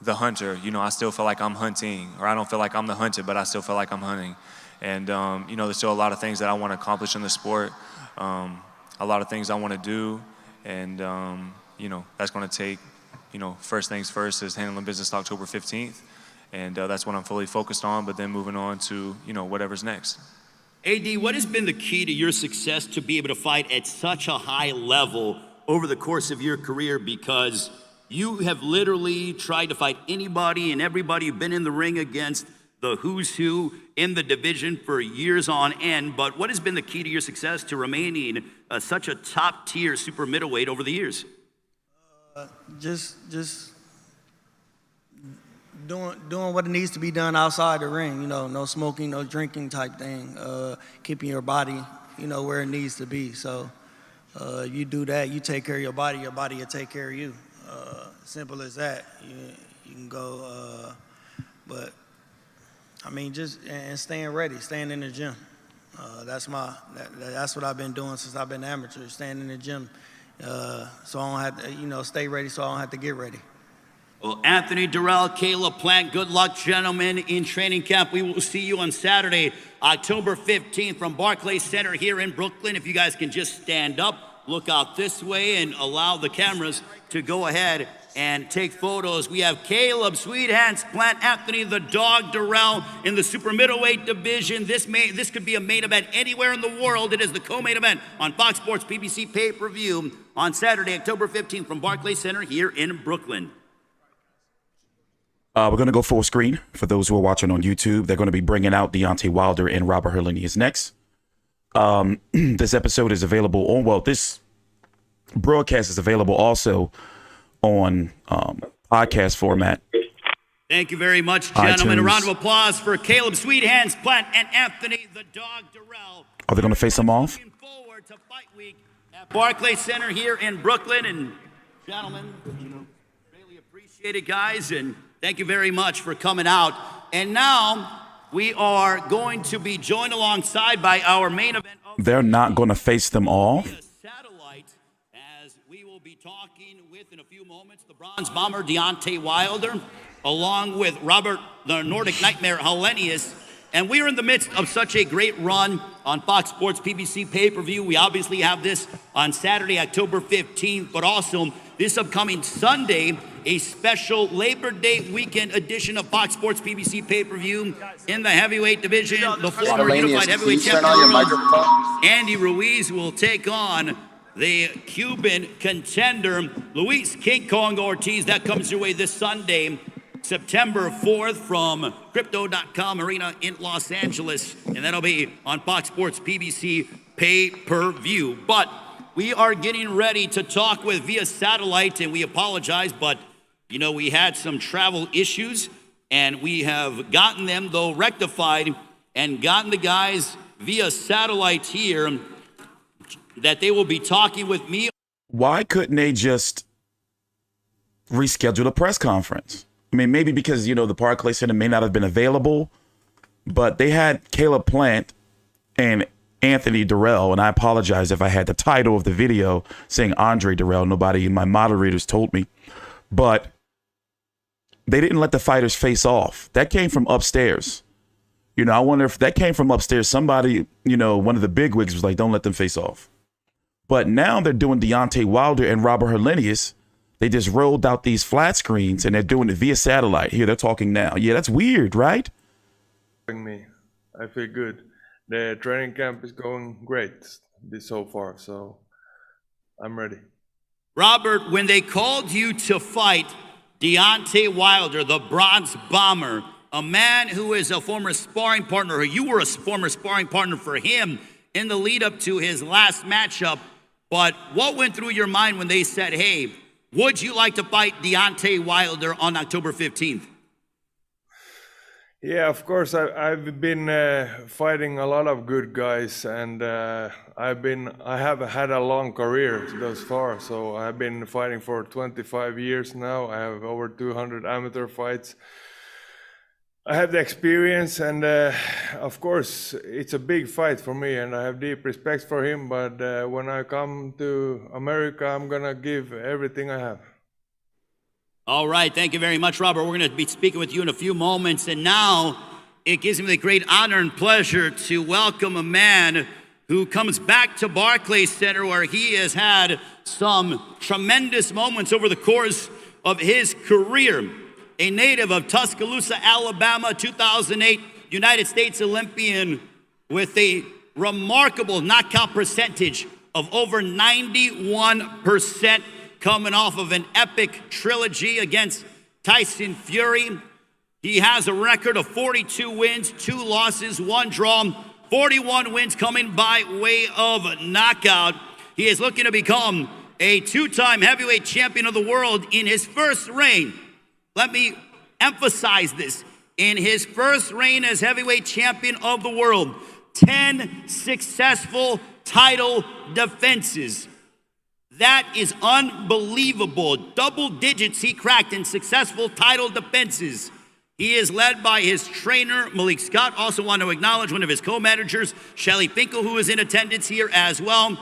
the hunter. I still feel like I'm hunting, or I don't feel like I'm the hunted, but I still feel like I'm hunting. And, there's still a lot of things that I want to accomplish in the sport, a lot of things I want to do, and, that's going to take, first things first is handling business October 15th, and that's what I'm fully focused on, but then moving on to, whatever's next. AD, what has been the key to your success to be able to fight at such a high level over the course of your career? Because you have literally tried to fight anybody and everybody you've been in the ring against, the who's who in the division for years on end. But what has been the key to your success to remaining such a top-tier super middleweight over the years? Just doing what needs to be done outside the ring. No smoking, no drinking type thing. Keeping your body, where it needs to be. So you do that, you take care of your body will take care of you. Simple as that. You can go, but I mean, and staying ready, staying in the gym. That's what I've been doing since I've been amateur, staying in the gym. So I don't have to, stay ready so I don't have to get ready. Well, Anthony Dirrell, Caleb Plant, good luck, gentlemen, in training camp. We will see you on Saturday, October 15th from Barclays Center here in Brooklyn. If you guys can just stand up, look out this way, and allow the cameras to go ahead and take photos. We have Caleb, Sweet Hands, Plant, Anthony, the Dog, Dirrell in the super middleweight division. This could be a main event anywhere in the world. It is the co-main event on Fox Sports PBC pay-per-view on Saturday, October 15th from Barclays Center here in Brooklyn. We're going to go full screen for those who are watching on YouTube. They're going to be bringing out Deontay Wilder and Robert Helenius next. This episode is available on, this broadcast is available also on podcast format Thank you very much, Hi, gentlemen. A Tues. round of applause for Caleb Sweethands Plant and Anthony the Dog Dirrell. Are they going to face them off? Looking forward to Fight Week at Barclays Center here in Brooklyn. And gentlemen, really appreciate it, guys, and thank you very much for coming out. And now we are going to be joined alongside by our main event. They're not going to face them off? Satellite, as we will be talking with in a few moments the bronze bomber Deontay Wilder, along with Robert the Nordic Nightmare Helenius. And we are in the midst of such a great run on Fox Sports PBC pay-per-view. We obviously have this on Saturday, October 15th, but also this upcoming Sunday, a special Labor Day weekend edition of Fox Sports PBC pay-per-view in the heavyweight division. The former unified heavyweight champion, Andy Ruiz, will take on the Cuban contender, Luis King Kong Ortiz. That comes your way this Sunday, September 4th from Crypto.com Arena in Los Angeles. And that'll be on Fox Sports PBC pay-per-view. But we are getting ready to talk with via satellite, and we apologize, but you know, we had some travel issues, and we have gotten them, though, rectified and gotten the guys via satellite here that they will be talking with me. Why couldn't they just reschedule a press conference? I mean, maybe because, you know, the Barclays Center may not have been available, but they had Caleb Plant and Anthony Dirrell, and I apologize if I had the title of the video saying Andre Dirrell. Nobody, my moderators told me, but they didn't let the fighters face off. That came from upstairs. You know, I wonder if that came from upstairs. Somebody, you know, one of the bigwigs was like, don't let them face off. But now they're doing Deontay Wilder and Robert Helenius. They just rolled out these flat screens and they're doing it via satellite. Here, they're talking now. Yeah, that's weird, right? Me, I feel good. The training camp is going great so far, so I'm ready. Robert, when they called you to fight Deontay Wilder, the bronze bomber, a man who is a former sparring partner, or you were a former sparring partner for him in the lead up to his last matchup, but what went through your mind when they said, hey, would you like to fight Deontay Wilder on October 15th? Yeah, of course. I've been fighting a lot of good guys, and I have had a long career thus far. So I've been fighting for 25 years now. I have over 200 amateur fights. I have the experience, and of course, it's a big fight for me, and I have deep respect for him. But when I come to America, I'm gonna give everything I have. All right, thank you very much, Robert. We're going to be speaking with you in a few moments. And now it gives me the great honor and pleasure to welcome a man who comes back to Barclays Center, where he has had some tremendous moments over the course of his career. A native of Tuscaloosa, Alabama, 2008 United States Olympian with a remarkable knockout percentage of over 91%. Coming off of an epic trilogy against Tyson Fury. He has a record of 42 wins, 2 losses, 1 draw, 41 wins coming by way of knockout. He is looking to become a 2-time heavyweight champion of the world in his first reign. Let me emphasize this. In his first reign as heavyweight champion of the world, 10 successful title defenses. That is unbelievable. Double digits he cracked in successful title defenses. He is led by his trainer, Malik Scott. Also want to acknowledge one of his co-managers, Shelly Finkel, who is in attendance here as well.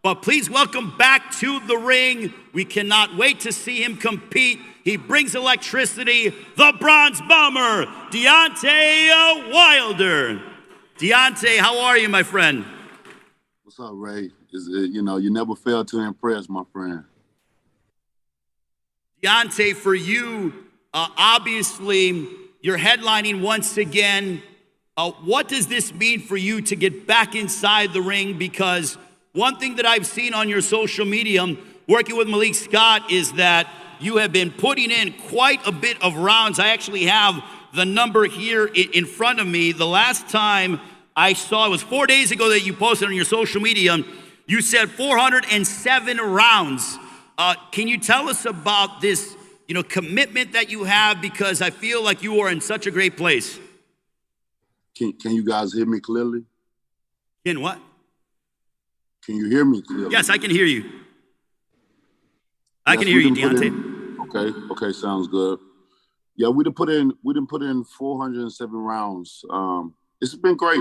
But please welcome back to the ring. We cannot wait to see him compete. He brings electricity, the bronze bomber, Deontay Wilder. Deontay, how are you, my friend? What's up, Ray? You know, you never fail to impress, my friend. Deontay, for you, obviously, you're headlining once again. What does this mean for you to get back inside the ring? Because one thing that I've seen on your social media, working with Malik Scott, is that you have been putting in quite a bit of rounds. I actually have the number here in front of me. The last time I saw, it was 4 days ago that you posted on your social media. You said 407 rounds. Can you tell us about this, commitment that you have, because I feel like you are in such a great place. Can you guys hear me clearly? In what? Can you hear me clearly? Yes, I can hear you. I can hear you, Deontay. Okay, sounds good. Yeah, we done put in 407 rounds. It's been great,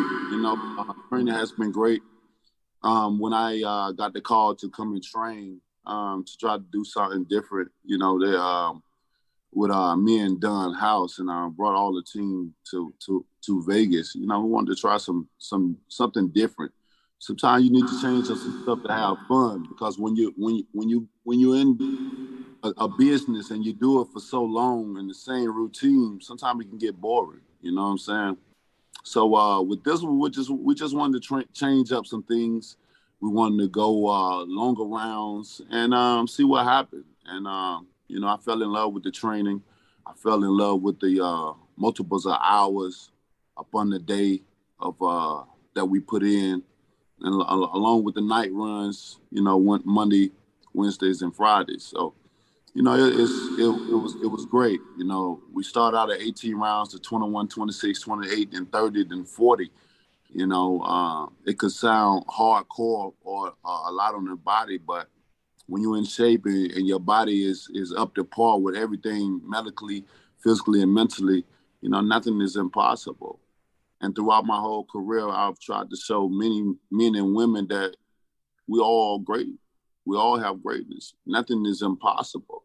training has been great. When I got the call to come and train, to try to do something different, with me and Don House, and brought all the team to Vegas. We wanted to try something different. Sometimes you need to change up some stuff to have fun, because when you're in a business and you do it for so long in the same routine, sometimes it can get boring. You know what I'm saying? So with this one, we just wanted to change up some things. We wanted to go longer rounds and see what happened. And I fell in love with the training. I fell in love with the multiples of hours upon the day of that we put in, and along with the night runs. Monday, Wednesdays, and Fridays. So. It was great. We started out at 18 rounds to 21, 26, 28, and 30, then 40. It could sound hardcore or a lot on the body, but when you're in shape and your body is up to par with everything medically, physically, and mentally, nothing is impossible. And throughout my whole career, I've tried to show many men and women that we all great. We all have greatness. Nothing is impossible.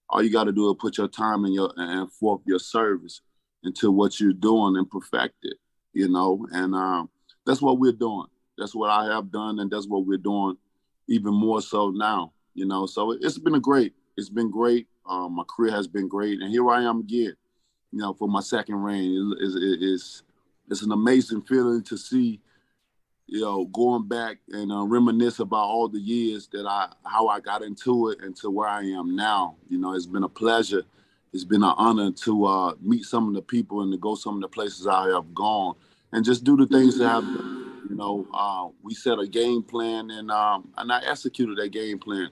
All you got to do is put your time and forth your service into what you're doing and perfect it, And that's what we're doing. That's what I have done, and that's what we're doing even more so now, So it's been great. It's been great. My career has been great, and here I am again, for my second reign. It's an amazing feeling to see, going back and reminisce about all the years how I got into it and to where I am now. It's been a pleasure. It's been an honor to meet some of the people and to go some of the places I have gone and just do the things that I've done. We set a game plan and I executed that game plan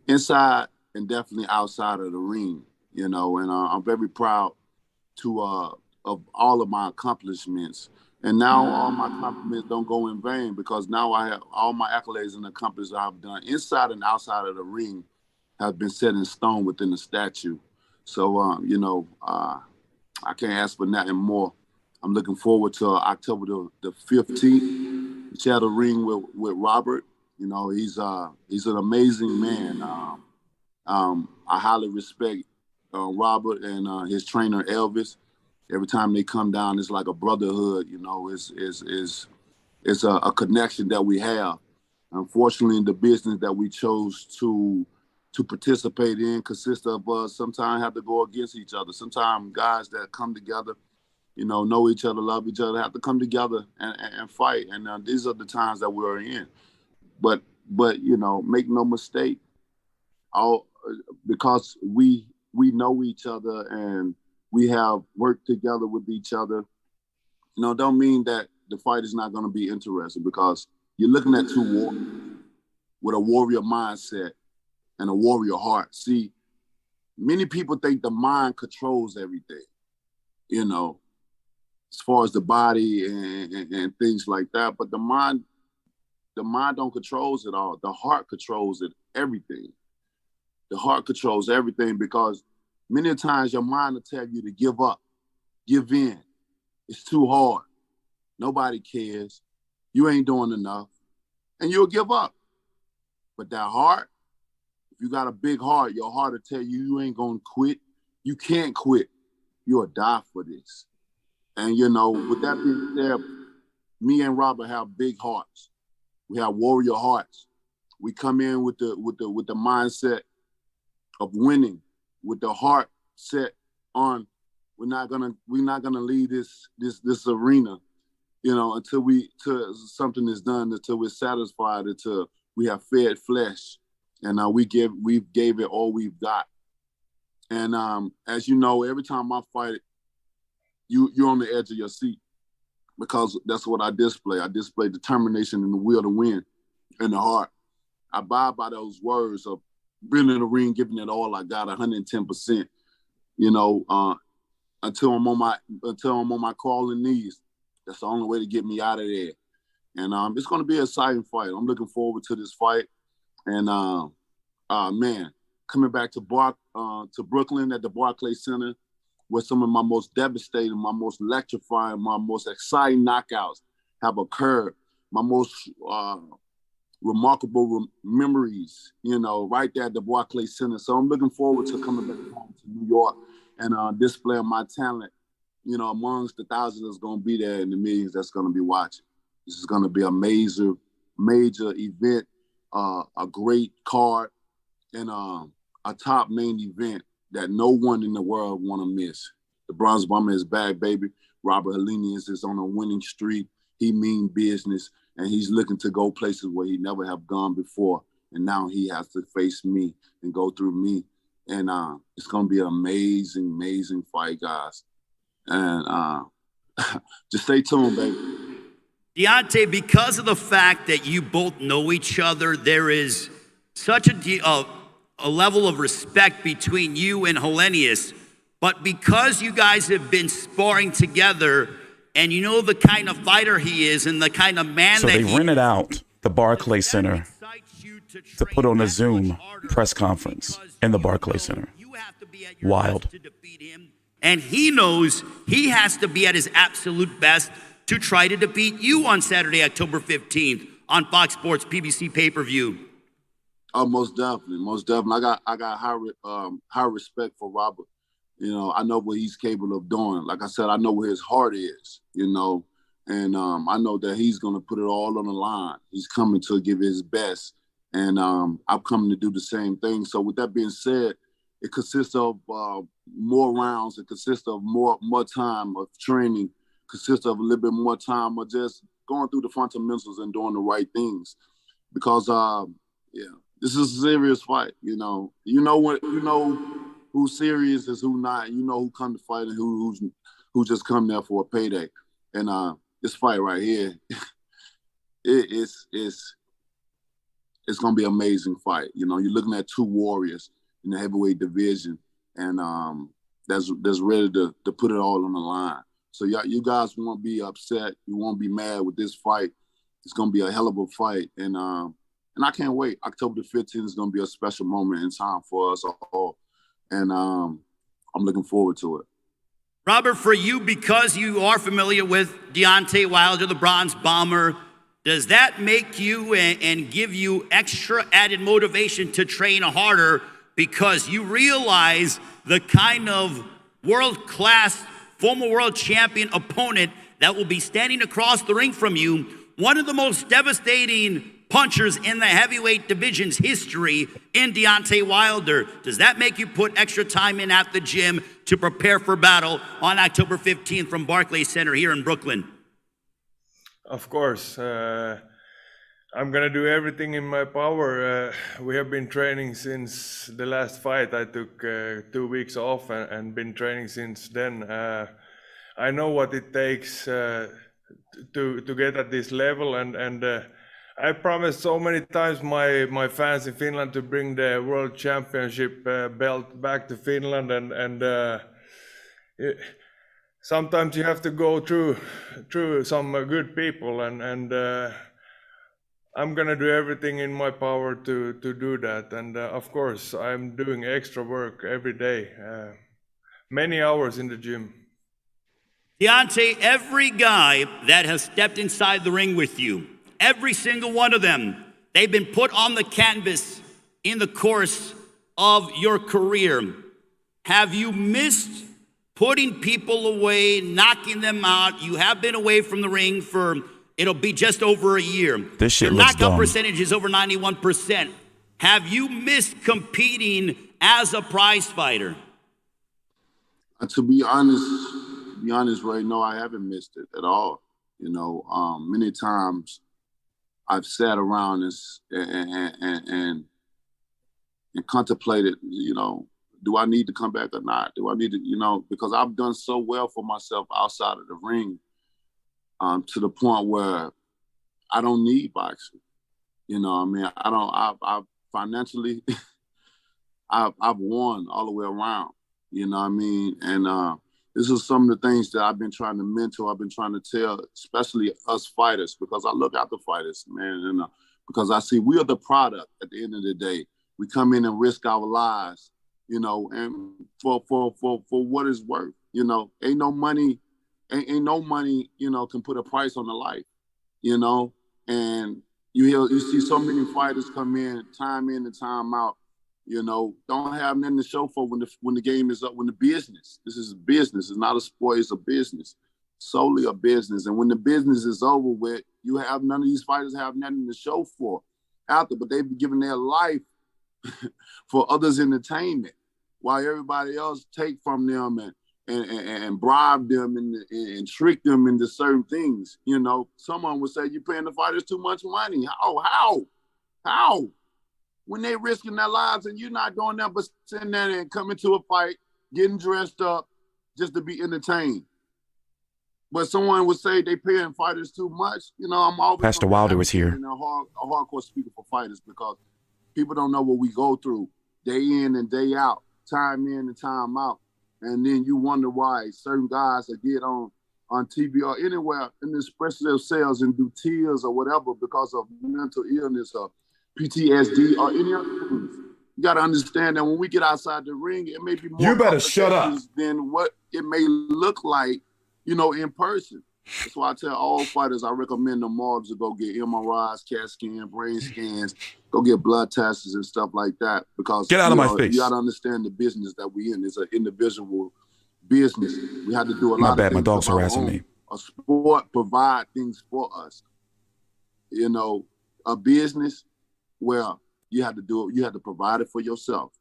inside and definitely outside of the ring. And I'm very proud of all of my accomplishments. And now all my compliments don't go in vain, because now I have all my accolades and accomplishments I've done inside and outside of the ring have been set in stone within the statue. So, I can't ask for nothing more. I'm looking forward to October the 15th. Share the ring with Robert. He's an amazing man. I highly respect Robert and his trainer Elvis. Every time they come down, it's like a brotherhood. It's a connection that we have. Unfortunately, the business that we chose to participate in consists of sometimes have to go against each other. Sometimes guys that come together, know each other, love each other, have to come together and fight. And these are the times that we're in. But make no mistake, because we know each other and we have worked together with each other, don't mean that the fight is not going to be interesting, because you're looking at two warriors with a warrior mindset and a warrior heart. See, many people think the mind controls everything, as far as the body and things like that. But the mind don't control it all. The heart controls everything. The heart controls everything, because many times your mind will tell you to give up, give in. It's too hard. Nobody cares. You ain't doing enough. And you'll give up. But that heart, if you got a big heart, your heart will tell you you ain't going to quit. You can't quit. You'll die for this. And, with that being said, me and Robert have big hearts. We have warrior hearts. We come in with the mindset of winning, with the heart set on we're not gonna leave this arena, until something is done, until we're satisfied, until we have fed flesh, and we gave it all we've got. And as you know, every time I fight, you're on the edge of your seat, because that's what I display. I display determination and the will to win, and the heart. I abide by those words of being in the ring, giving it all I got, 110%. you know, until I'm on my crawling knees. That's the only way to get me out of there. And it's going to be an exciting fight. I'm looking forward to this fight. And man, coming back to Brooklyn at the Barclays Center, where some of my most devastating, my most electrifying, my most exciting knockouts have occurred, my most remarkable memories, you know, right there at the Barclays Center. So I'm looking forward to coming back home to New York and displaying my talent, you know, amongst the thousands that's going to be there and the millions that's going to be watching. This is going to be a major event, a great card, and a top main event that no one in the world want to miss. The Bronze Bomber is back, baby. Robert Helenius is on a winning streak. He mean business, and he's looking to go places where he never have gone before. And now he has to face me and go through me. And it's going to be an amazing, amazing fight, guys. And just stay tuned, baby. Deontay, because of the fact that you both know each other, there is such a level of respect between you and Helenius. But because you guys have been sparring together and you know the kind of fighter he is and the kind of man so that they rented out the Barclays Center to put on a Zoom press conference in the Barclays Center. Wild. And he knows he has to be at his absolute best to try to defeat you on Saturday, October 15th on Fox Sports PBC pay-per-view. Oh, most definitely, most definitely. I got high respect for Robert. You know, I know what he's capable of doing. Like I said, I know where his heart is. You know, and I know that he's going to put it all on the line. He's coming to give his best, and I'm coming to do the same thing. So, with that being said, it consists of more rounds. It consists of more time of training. Consists of a little bit more time of just going through the fundamentals and doing the right things. Because this is a serious fight. You know who's serious is who not. You know who come to fight and who just come there for a payday. And this fight right here, it's gonna be an amazing fight. You know, you're looking at two warriors in the heavyweight division, and that's ready to put it all on the line. So you guys won't be upset. You won't be mad with this fight. It's gonna be a hell of a fight, and I can't wait. October the 15th is gonna be a special moment in time for us all, and I'm looking forward to it. Robert, for you, because you are familiar with Deontay Wilder, the Bronze Bomber, does that make you and give you extra added motivation to train harder because you realize the kind of world-class former world champion opponent that will be standing across the ring from you, one of the most devastating punchers in the heavyweight division's history in Deontay Wilder? Does that make you put extra time in at the gym to prepare for battle on October 15th from Barclays Center here in Brooklyn? Of course. I'm going to do everything in my power. We have been training since the last fight. I took 2 weeks off and been training since then. I know what it takes to get at this level, and I promised so many times my fans in Finland to bring the World Championship belt back to Finland, and sometimes you have to go through some good people, and I'm gonna do everything in my power to do that. And of course, I'm doing extra work every day, many hours in the gym. Deontay, every guy that has stepped inside the ring with you, every single one of them, they've been put on the canvas in the course of your career. Have you missed putting people away, knocking them out? You have been away from the ring for, it'll be just over a year. This shit your looks knockout dumb. percentage is over 91%. Have you missed competing as a prize fighter? To be honest, right now, I haven't missed it at all. You know, many times I've sat around and contemplated, you know, do I need to come back or not? Do I need to, you know, because I've done so well for myself outside of the ring, to the point where I don't need boxing. You know, I mean, I financially, I've won all the way around. You know what I mean? And this is some of the things that I've been trying to mentor. I've been trying to tell, especially us fighters, because I look out the fighters, man, and because I see we are the product at the end of the day. We come in and risk our lives, you know, and for what it's worth, you know, ain't no money, you know, can put a price on the life, you know, and you see so many fighters come in and time out, you know, don't have nothing to show for when the game is up, when the business. This is a business. It's not a sport. It's a business, solely a business. And when the business is over with, you have none of these fighters have nothing to show for after, but they be giving their life for others' entertainment, while everybody else take from them and bribe them and trick them into certain things. You know, someone would say you're paying the fighters too much money. How? When they risking their lives and you're not doing that but sitting there and coming to a fight, getting dressed up just to be entertained. But someone would say they paying fighters too much. You know, I'm always Pastor Wilder was here. A hardcore speaker for fighters, because people don't know what we go through day in and day out, time in and time out. And then you wonder why certain guys that get on TV or anywhere and express themselves and do tears or whatever because of mental illness or PTSD or any other things. You got to understand that when we get outside the ring, it may be more You better shut up. than what it may look like, you know, in person. That's why I tell all fighters, I recommend them all to go get MRIs, CAT scan, brain scans, go get blood tests and stuff like that. Because get out of my face. You got to understand the business that we in. It's an individual business. We have to do a lot My of bad, things. my dog's harassing me. A sport provide things for us. You know, a business, well, you have to provide it for yourself.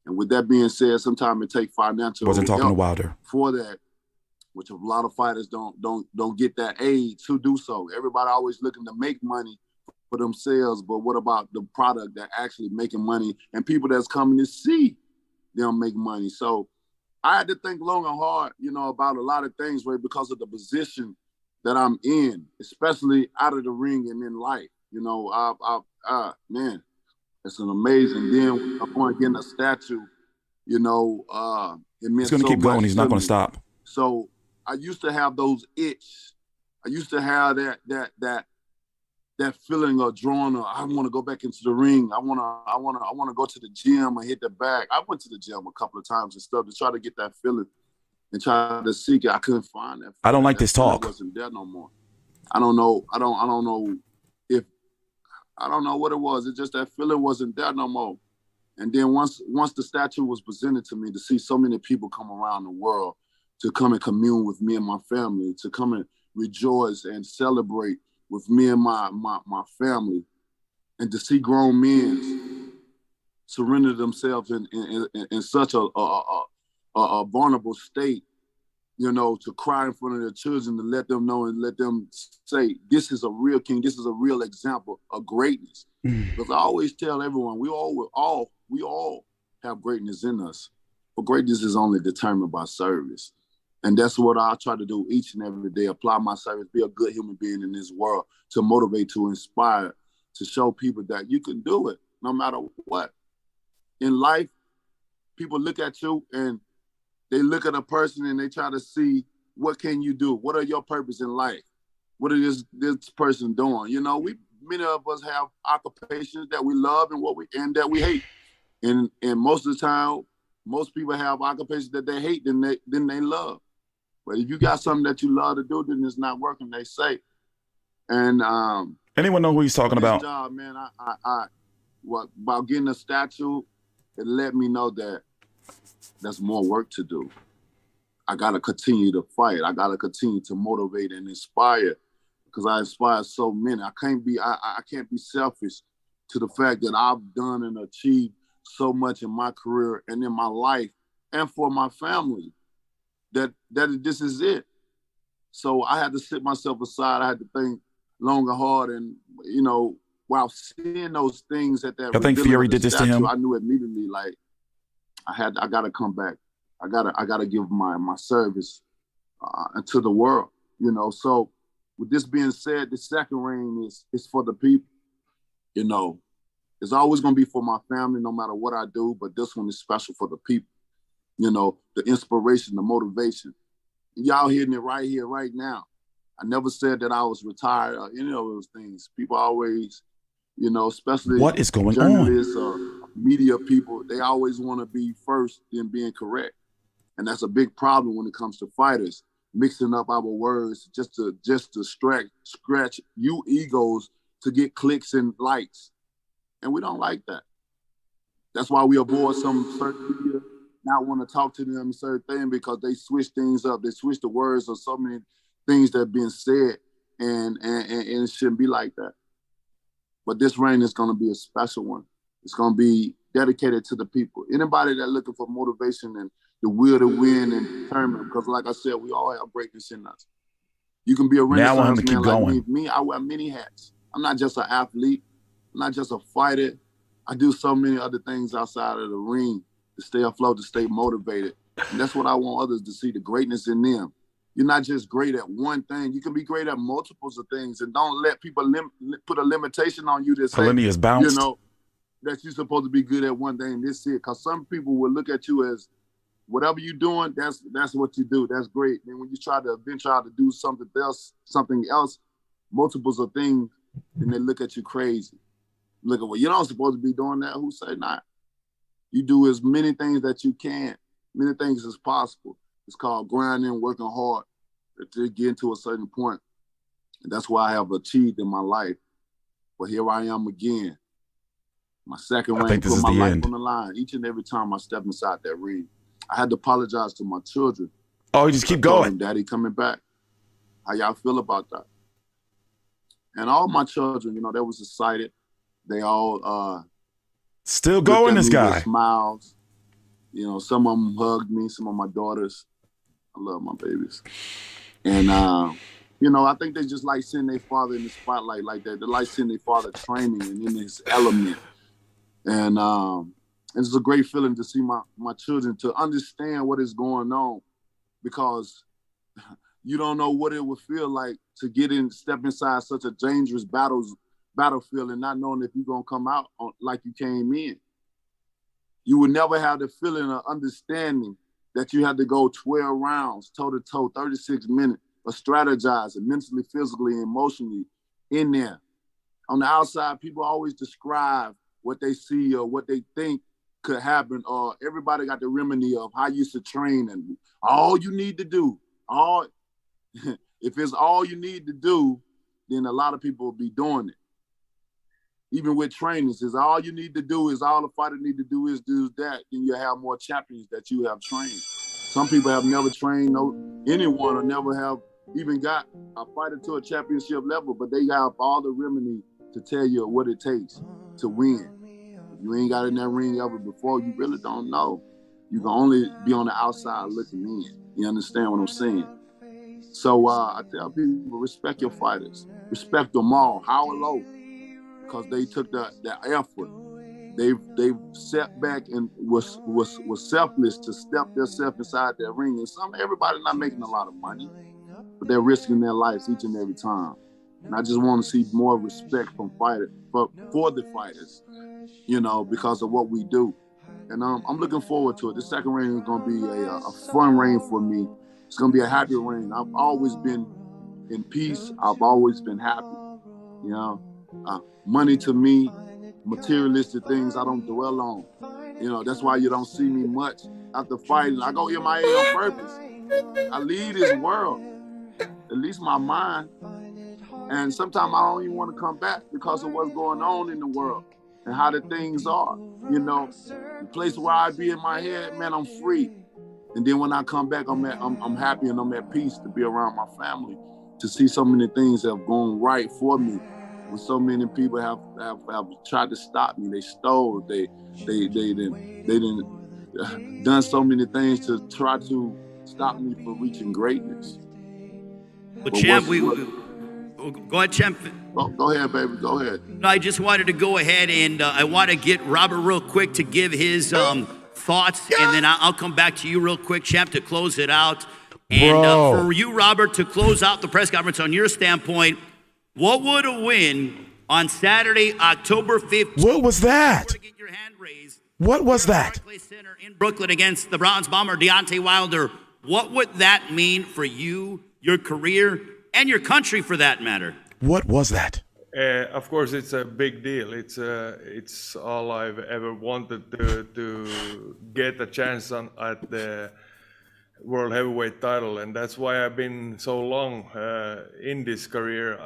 And with that being said, sometimes it takes financial Wasn't talking to help Wilder for that, which a lot of fighters don't get that aid to do so. Everybody always looking to make money for themselves, but what about the product that actually making money and people that's coming to see them make money? So I had to think long and hard, you know, about a lot of things, right, because of the position that I'm in, especially out of the ring and in life. You know, man, it's an amazing. Then upon getting a statue, you know, it meant he's going to so keep going. much He's not going me. to stop. So I used to have those itch. I used to have that feeling of drawing. I want to go back into the ring. I want to go to the gym and hit the bag. I went to the gym a couple of times and stuff to try to get that feeling and try to seek it. I couldn't find that. I don't like this talk. It wasn't there no more. I don't know what it was. It's just that feeling wasn't there no more. And then once the statue was presented to me, to see so many people come around the world to come and commune with me and my family, to come and rejoice and celebrate with me and my family, and to see grown men surrender themselves in such a vulnerable state, you know, to cry in front of their children, to let them know and let them say, this is a real king, this is a real example of greatness. Because I always tell everyone, we all have greatness in us, but greatness is only determined by service. And that's what I try to do each and every day, apply my service, be a good human being in this world, to motivate, to inspire, to show people that you can do it no matter what. In life, people look at you and they look at a person and they try to see, what can you do? What are your purpose in life? What is this person doing? You know, many of us have occupations that we love and that we hate. And most of the time, most people have occupations that they hate than they love. But if you got something that you love to do, then it's not working, they say. And anyone know who he's talking about? Job, man, about getting a statue, it let me know that there's more work to do. I gotta continue to fight. I gotta continue to motivate and inspire, because I inspire so many. I can't be selfish to the fact that I've done and achieved so much in my career and in my life and for my family. That this is it. So I had to sit myself aside. I had to think long and hard, and you know, while seeing those things at that, I think Fury did this to him. I knew immediately, like I gotta come back. I gotta give my service to the world. You know. So with this being said, the second reign is for the people. You know, it's always gonna be for my family, no matter what I do. But this one is special for the people. the inspiration, the motivation. Y'all hearing it right here, right now. I never said that I was retired or any of those things. People always, especially what is going journalists on? or media people, they always want to be first in being correct. And that's a big problem when it comes to fighters, mixing up our words just to scratch you egos to get clicks and likes. And we don't like that. That's why we avoid some certain media, not want to talk to them certain thing, because they switch things up. They switch the words of so many things that have been said, and it shouldn't be like that. But this reign is going to be a special one. It's going to be dedicated to the people. Anybody that looking for motivation and the will to win and determine, because like I said, we all have greatness in us. You can be a Renaissance man like me. I wear many hats. I'm not just an athlete. I'm not just a fighter. I do so many other things outside of the ring to stay afloat, to stay motivated. And that's what I want others to see, the greatness in them. You're not just great at one thing. You can be great at multiples of things, and don't let people put a limitation on you that say, Helenius bounced. That you're supposed to be good at one thing. This is it. Because some people will look at you as whatever you're doing, that's what you do. That's great. And when you try to do something else, multiples of things, then they look at you crazy. Look at, well, you're not supposed to be doing that. Who say not? You do as many things that you can, many things as possible. It's called grinding, working hard to get to a certain point. And that's what I have achieved in my life. But here I am again. My second reign, put my life on the line. Each and every time I step inside that ring, I had to apologize to my children. Oh, you just keep going. Daddy coming back. How y'all feel about that? And all my children, they was excited. They all still going, this guy. With smiles. Some of them hugged me, some of my daughters. I love my babies. And, I think they just like seeing their father in the spotlight like that. They like seeing their father training and in his element. And it's a great feeling to see my children, to understand what is going on, because you don't know what it would feel like to step inside such a dangerous battlefield and not knowing if you're going to come out like you came in. You would never have the feeling or understanding that you had to go 12 rounds, toe-to-toe, 36 minutes, of strategizing mentally, physically, and emotionally in there. On the outside, people always describe what they see or what they think could happen, or everybody got the remedy of how you should train, and all you need to do, if it's all you need to do, then a lot of people will be doing it. Even with trainers, is all you need to do, is all the fighter need to do is do that, then you have more champions that you have trained. Some people have never trained anyone or never have even got a fighter to a championship level, but they have all the remedy to tell you what it takes to win. If you ain't got in that ring ever before, you really don't know. You can only be on the outside looking in. You understand what I'm saying? So I tell people, respect your fighters. Respect them all, high or low, because they took the effort. They've sat back and was selfless to step themselves inside that ring. And everybody not making a lot of money, but they're risking their lives each and every time. And I just want to see more respect from fighters, for the fighters, because of what we do. And I'm looking forward to it. The second reign is going to be a fun reign for me. It's going to be a happy reign. I've always been in peace. I've always been happy. Money to me, materialistic things I don't dwell on. That's why you don't see me much after fighting. I go MIA on purpose. I leave this world, at least my mind. And sometimes I don't even want to come back because of what's going on in the world and how the things are. The place where I be in my head, man, I'm free. And then when I come back, I'm happy and I'm at peace to be around my family, to see so many things that have gone right for me. When so many people have tried to stop me, they stole, they done so many things to try to stop me from reaching greatness. Well, champ, go ahead, champ. Go ahead, baby. Go ahead. No, I just wanted to go ahead and I want to get Robert real quick to give his thoughts, and then I'll come back to you real quick, champ, to close it out. And for you, Robert, to close out the press conference on your standpoint, what would a win on Saturday, October 15th? What was that? Get your hand raised. What was that? Barclays Center in Brooklyn against the bronze bomber Deontay Wilder. What would that mean for you, your career, and your country for that matter? What was that? Of course, it's a big deal. It's all I've ever wanted to get a chance at the world heavyweight title, and that's why I've been so long in this career.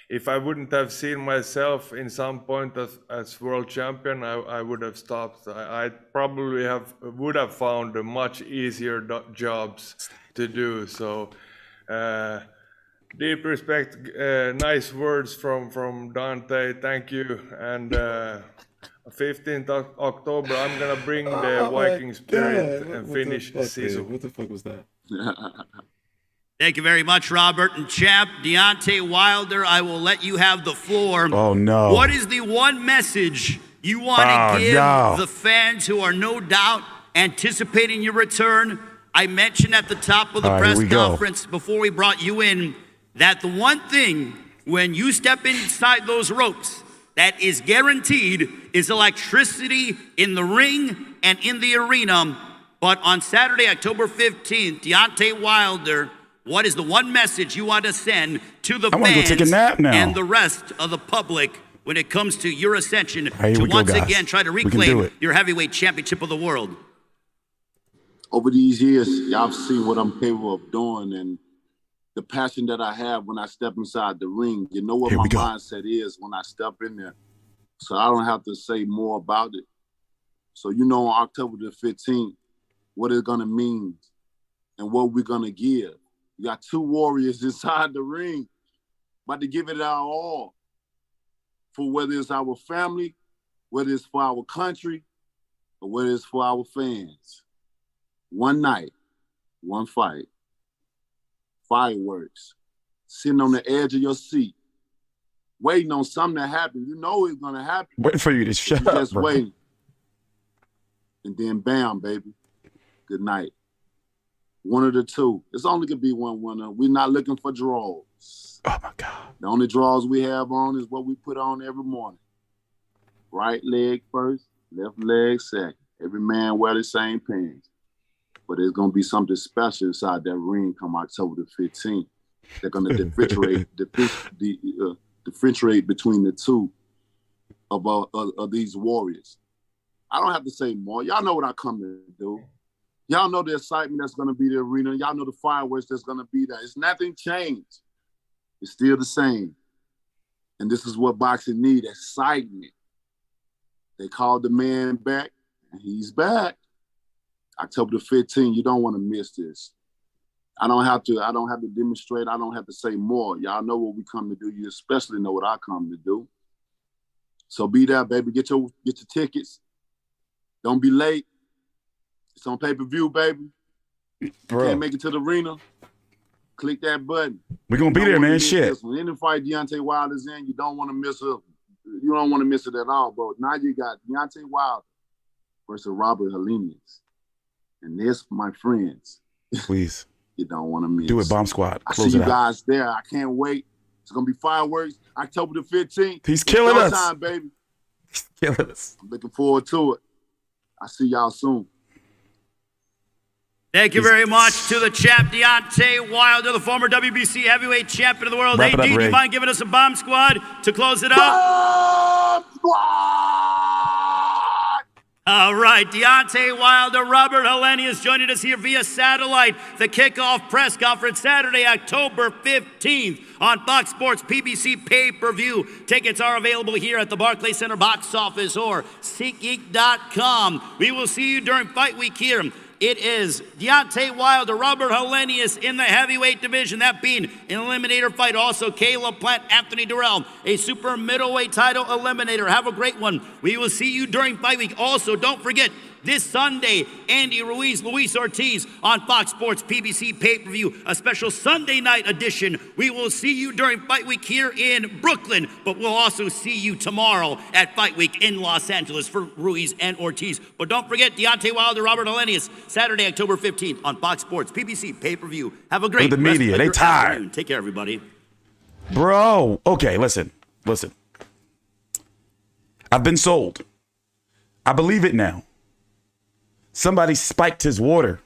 If I wouldn't have seen myself in some point as world champion, I would have stopped. I probably would have found much easier jobs to do. So. Deep respect, nice words from Dante, thank you. And 15th October, I'm gonna bring the Viking spirit and finish the season. What the fuck was that? Thank you very much, Robert. And champ, Deontay Wilder, I will let you have the floor. Oh, no. What is the one message you want to give the fans who are no doubt anticipating your return? I mentioned at the top of the press conference before we brought you in that the one thing when you step inside those ropes that is guaranteed is electricity in the ring and in the arena. But on Saturday, October 15th, Deontay Wilder, what is the one message you want to send to the fans take a nap now. and the rest of the public when it comes to your ascension to once again try to reclaim your heavyweight championship of the world? Over these years, y'all seen what I'm capable of doing and the passion that I have when I step inside the ring. You know what my mindset is when I step in there. So I don't have to say more about it. So you know on October the 15th, what it's going to mean and what we're going to give. You got two warriors inside the ring, about to give it our all for whether it's our family, whether it's for our country, or whether it's for our fans. One night, one fight. Fireworks, sitting on the edge of your seat, waiting on something to happen. You know it's gonna happen. Waiting for you to shut up, just waiting. And then bam, baby. Good night. One of the two. It's only gonna be one winner. We're not looking for draws. Oh my God. The only draws we have on is what we put on every morning. Right leg first, left leg second. Every man wear the same pants. But there's going to be something special inside that ring come October the 15th. They're going to differentiate between the two of these warriors. I don't have to say more. Y'all know what I come to do. Y'all know the excitement that's going to be in the arena. Y'all know the fireworks that's going to be there. It's nothing changed. It's still the same. And this is what boxing needs, excitement. They called the man back, and he's back. October the 15th, you don't want to miss this. I don't have to demonstrate. I don't have to say more. Y'all know what we come to do. You especially know what I come to do. So be there, baby. Get your tickets. Don't be late. It's on pay-per-view, baby. Bro. Can't make it to the arena. Click that button. We're gonna be there, man. Shit. When any fight Deontay Wilder's in, you don't want to miss it. You don't want to miss it at all, bro. Now you got Deontay Wilder versus Robert Helenius. And this, my friends, please, you don't want to miss. Do it, Bomb Squad. Close I see you guys there. I can't wait. It's gonna be fireworks. October the 15th. He's killing us, Showtime, baby. He's killing us. I'm looking forward to it. I see y'all soon. Thank you very much to the champ, Deontay Wilder, the former WBC heavyweight champion of the world. Hey, D, do you mind giving us a Bomb Squad to close it out? Bomb Squad! All right, Deontay Wilder, Robert Helenius joining us here via satellite. The kickoff press conference Saturday, October 15th on Fox Sports PBC pay-per-view. Tickets are available here at the Barclays Center box office or SeatGeek.com. We will see you during Fight Week here. It is Deontay Wilder, Robert Helenius in the heavyweight division, that being an eliminator fight. Also, Caleb Plant, Anthony Dirrell, a super middleweight title eliminator. Have a great one. We will see you during Fight Week. Also, don't forget, this Sunday, Andy Ruiz, Luis Ortiz on Fox Sports PBC pay-per-view, a special Sunday night edition. We will see you during Fight Week here in Brooklyn, but we'll also see you tomorrow at Fight Week in Los Angeles for Ruiz and Ortiz. But don't forget, Deontay Wilder, Robert Helenius, Saturday, October 15th on Fox Sports PBC pay-per-view. Have a great the media. They tired. Afternoon. Take care, everybody. Bro, okay, listen. I've been sold. I believe it now. Somebody spiked his water.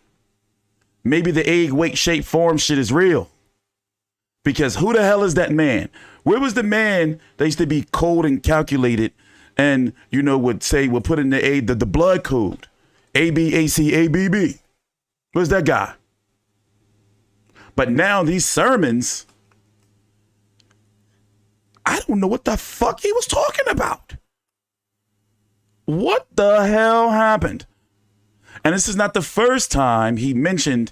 Maybe the egg weight shape form shit is real. Because who the hell is that man? Where was the man that used to be cold and calculated and, you know, would put in the blood code? ABACABB. Where's that guy? But now these sermons, I don't know what the fuck he was talking about. What the hell happened? And this is not the first time he mentioned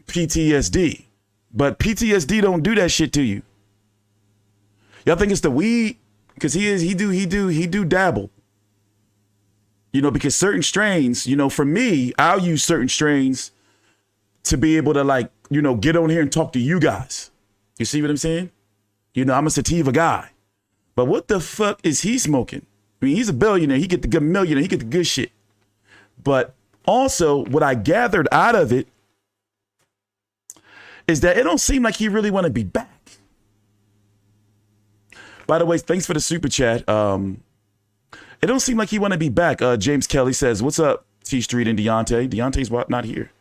PTSD. But PTSD don't do that shit to you. Y'all think it's the weed? Because he do dabble. You know, because certain strains, you know, for me, I'll use certain strains to be able to, like, you know, get on here and talk to you guys. You see what I'm saying? You know, I'm a sativa guy. But what the fuck is he smoking? I mean, he's a billionaire. He get the good millionaire. He get the good shit. But also, what I gathered out of it is that it don't seem like he really want to be back. By the way, thanks for the super chat. It don't seem like he want to be back. James Kelly says, "What's up, T Street and Deontay?" Deontay's not here.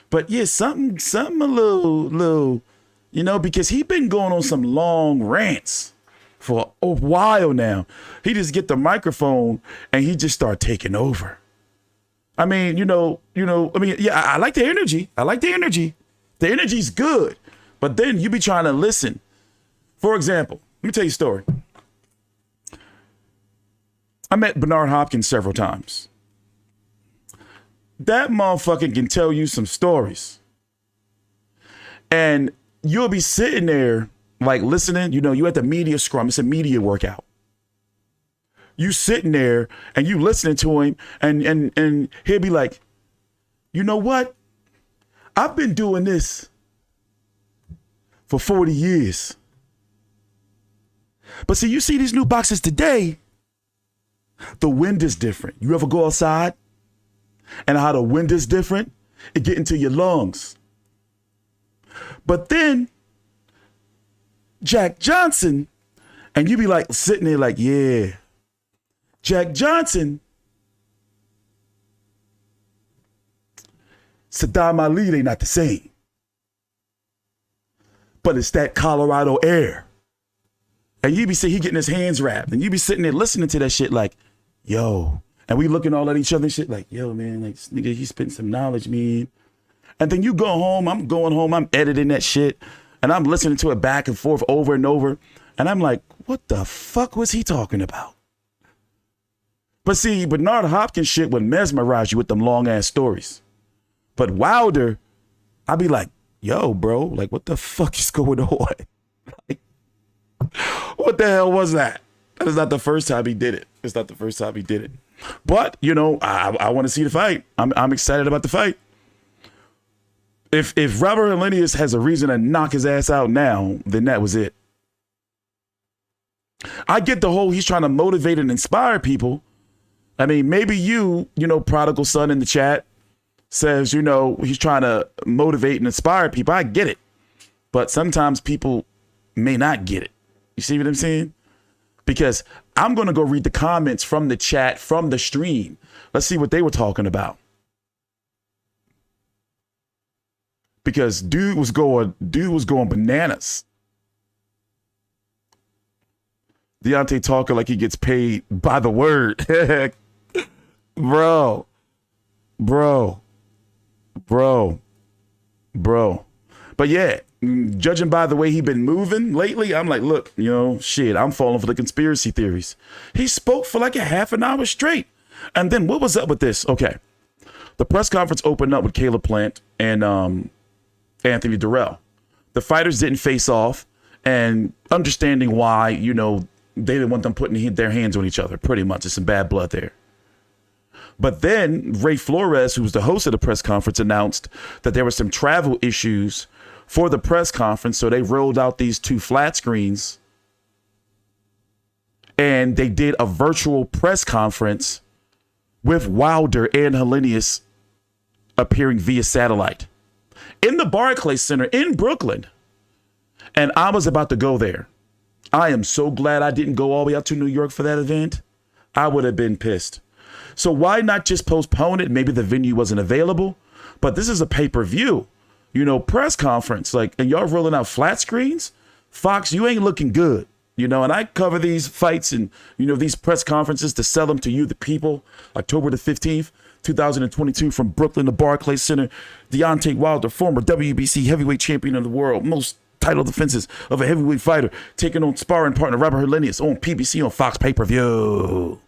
But yeah, something a little, you know, because he been going on some long rants for a while now. He just get the microphone and he just start taking over. I mean, I like the energy. The energy's good. But then you be trying to listen. For example, let me tell you a story. I met Bernard Hopkins several times. That motherfucker can tell you some stories. And you'll be sitting there like listening, you know, you at the media scrum. It's a media workout. You sitting there and you listening to him and he'll be like, you know what? I've been doing this for 40 years. But see, you see these new boxes today, the wind is different. You ever go outside and how the wind is different? It get into your lungs. But then Jack Johnson, and you be like sitting there like, yeah, Jack Johnson, Saddam Ali, they not the same. But it's that Colorado air. And you be saying he getting his hands wrapped. And you be sitting there listening to that shit like, yo. And we looking all at each other and shit like, yo, man, like, this nigga, he spitting some knowledge, man. And then you go home, I'm going home, I'm editing that shit. And I'm listening to it back and forth over and over. And I'm like, what the fuck was he talking about? But see, Bernard Hopkins shit would mesmerize you with them long ass stories. But Wilder, I'd be like, yo, bro, like, what the fuck is going on? Like, what the hell was that? That is not the first time he did it. But, you know, I want to see the fight. I'm excited about the fight. If Robert Helenius has a reason to knock his ass out now, then that was it. I get the whole he's trying to motivate and inspire people. I mean, maybe you know, prodigal son in the chat says, you know, he's trying to motivate and inspire people. I get it. But sometimes people may not get it. You see what I'm saying? Because I'm going to go read the comments from the chat, from the stream. Let's see what they were talking about. Because dude was going bananas. Deontay talking like he gets paid by the word. Bro. But yeah, judging by the way he been moving lately, I'm like, look, you know, shit, I'm falling for the conspiracy theories. He spoke for like a half an hour straight. And then what was up with this? Okay. The press conference opened up with Caleb Plant and Anthony Dirrell. The fighters didn't face off, and understanding why, you know, they didn't want them putting their hands on each other. Pretty much. It's some bad blood there. But then Ray Flores, who was the host of the press conference, announced that there were some travel issues for the press conference. So they rolled out these 2 flat screens and they did a virtual press conference with Wilder and Helenius appearing via satellite in the Barclays Center in Brooklyn. And I was about to go there. I am so glad I didn't go all the way out to New York for that event. I would have been pissed. So why not just postpone it? Maybe the venue wasn't available, but this is a pay-per-view, press conference, and y'all rolling out flat screens. Fox, you ain't looking good, and I cover these fights and, these press conferences to sell them to you, the people. October the 15th, 2022, from Brooklyn, the Barclays Center. Deontay Wilder, former WBC heavyweight champion of the world, most title defenses of a heavyweight fighter, taking on sparring partner Robert Helenius on PBC on Fox pay-per-view.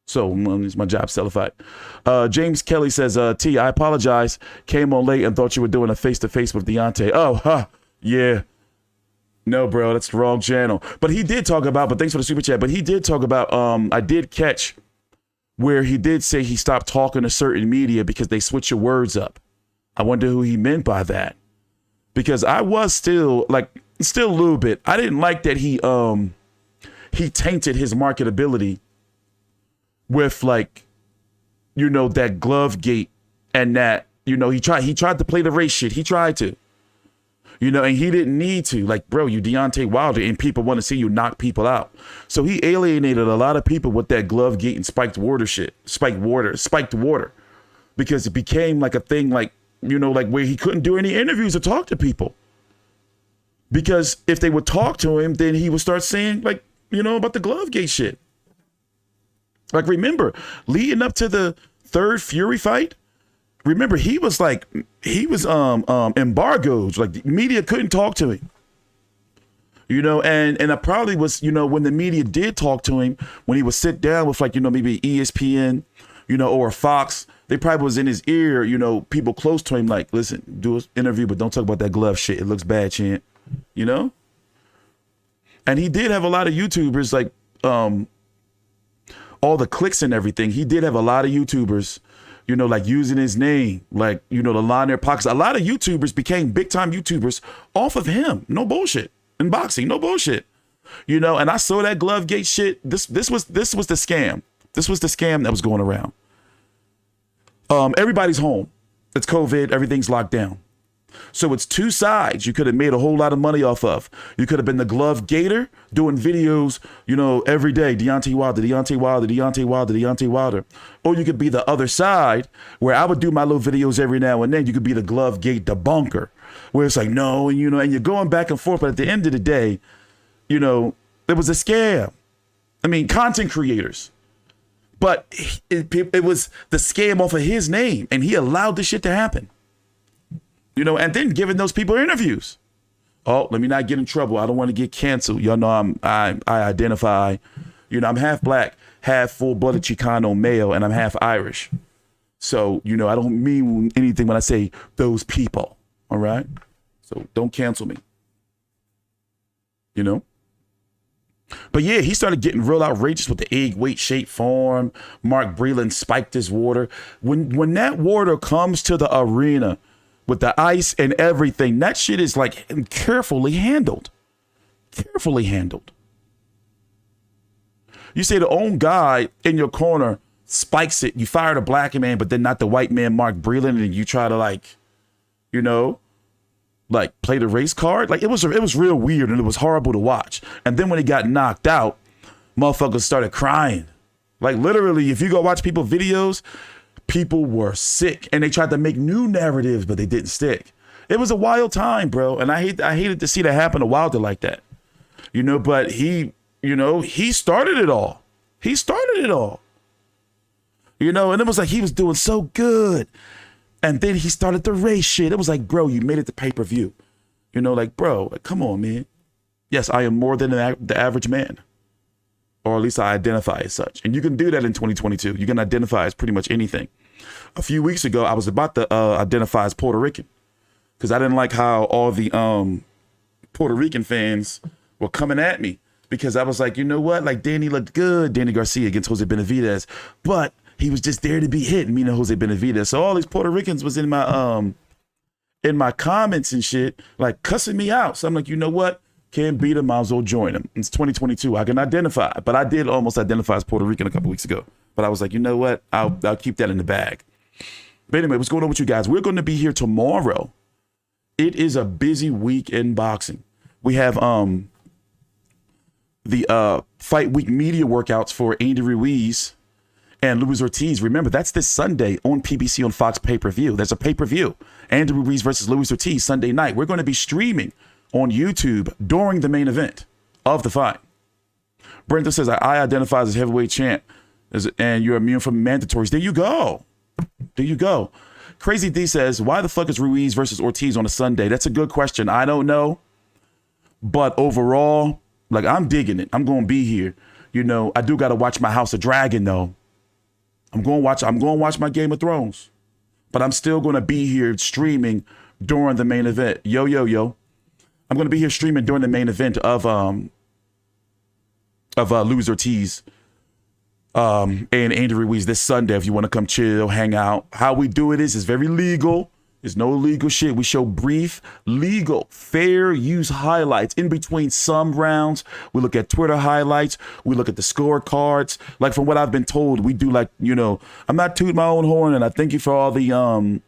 So it's my job, sell a fight. James Kelly says, T, I apologize. Came on late and thought you were doing a face-to-face with Deontay. Oh, yeah. No, bro, that's the wrong channel. But he did talk about, but thanks for the super chat, but he did talk about, I did catch where he did say he stopped talking to certain media because they switch your words up. I wonder who he meant by that. Because I was still a little bit. I didn't like that he tainted his marketability with that glove gate and that, he tried to play the race shit. He tried to. And he didn't need to. Bro, you Deontay Wilder, and people want to see you knock people out. So he alienated a lot of people with that glove gate and spiked water shit. Spiked water. Because it became a thing where he couldn't do any interviews or talk to people. Because if they would talk to him, then he would start saying, about the glove gate shit. Remember, leading up to the third Fury fight, remember, he was embargoed. The media couldn't talk to him. And I probably was, when the media did talk to him, when he would sit down with maybe ESPN, or Fox, they probably was in his ear, people close to him, listen, do an interview, but don't talk about that glove shit. It looks bad, champ. And he did have a lot of YouTubers, all the clicks and everything. He did have a lot of YouTubers, using his name, to line their pockets. A lot of YouTubers became big time YouTubers off of him. No bullshit. In boxing, no bullshit. And I saw that glove gate shit. This was the scam. This was the scam that was going around. Everybody's home. It's COVID. Everything's locked down. So it's two sides you could have made a whole lot of money off of. You could have been the glove gator doing videos, every day. Deontay Wilder, Deontay Wilder, Deontay Wilder, Deontay Wilder. Or you could be the other side where I would do my little videos every now and then. You could be the glove gate debunker where it's no, and you're going back and forth. But at the end of the day, it was a scam. I mean, content creators. But it was the scam off of his name, and he allowed this shit to happen. And then giving those people interviews. Oh, let me not get in trouble. I don't want to get canceled. Y'all know I identify, I'm half black, half full-blooded Chicano male, and I'm half Irish. So, I don't mean anything when I say those people. All right? So don't cancel me. But yeah, he started getting real outrageous with the egg weight shape form. Mark Breland spiked his water. When that water comes to the arena with the ice and everything, that shit is carefully handled. Carefully handled. You say the own guy in your corner spikes it. You fire the black man, but then not the white man, Mark Breland, and you try to play the race card. It was real weird, and it was horrible to watch. And then when he got knocked out, motherfuckers started crying. Literally, if you go watch people's videos, people were sick, and they tried to make new narratives, but they didn't stick. It was a wild time, bro, and I hated to see that happen to Wilder like that. But he started it all. He started it all. And it was he was doing so good. And then he started the race shit. It was bro, you made it to pay-per-view. Bro, come on, man. Yes, I am more than the average man. Or at least I identify as such. And you can do that in 2022. You can identify as pretty much anything. A few weeks ago, I was about to identify as Puerto Rican because I didn't like how all the Puerto Rican fans were coming at me because I was you know what? Danny looked good, Danny Garcia against Jose Benavidez, but he was just there to be hit, me and Jose Benavidez. So all these Puerto Ricans was in my comments and shit, cussing me out. So I'm you know what? Can't beat him, might as well join him. It's 2022. I can identify, but I did almost identify as Puerto Rican a couple weeks ago. But I was you know what? I'll keep that in the bag. But anyway, what's going on with you guys? We're going to be here tomorrow. It is a busy week in boxing. We have the fight week media workouts for Andy Ruiz and Luis Ortiz. Remember, that's this Sunday on PBC on Fox pay-per-view. There's a pay-per-view. Andy Ruiz versus Luis Ortiz Sunday night. We're going to be streaming on YouTube during the main event of the fight. Brenda says, I identify as heavyweight champ and you're immune from mandatories. There you go. There you go. Crazy D says, why the fuck is Ruiz versus Ortiz on a Sunday? That's a good question. I don't know. But overall, like, I'm digging it. I'm going to be here. You know, I do got to watch my House of Dragon, though. I'm going to watch my Game of Thrones. But I'm still going to be here streaming during the main event. Yo. I'm going to be here streaming during the main event of Luis Ortiz and Andy Ruiz this Sunday. If you want to come chill, hang out. How we do it is very legal. There's no illegal shit. We show brief, legal, fair use highlights in between some rounds. We look at Twitter highlights. We look at the scorecards. Like, from what I've been told, we do, like, you know, I'm not tooting my own horn, and I thank you for all the, you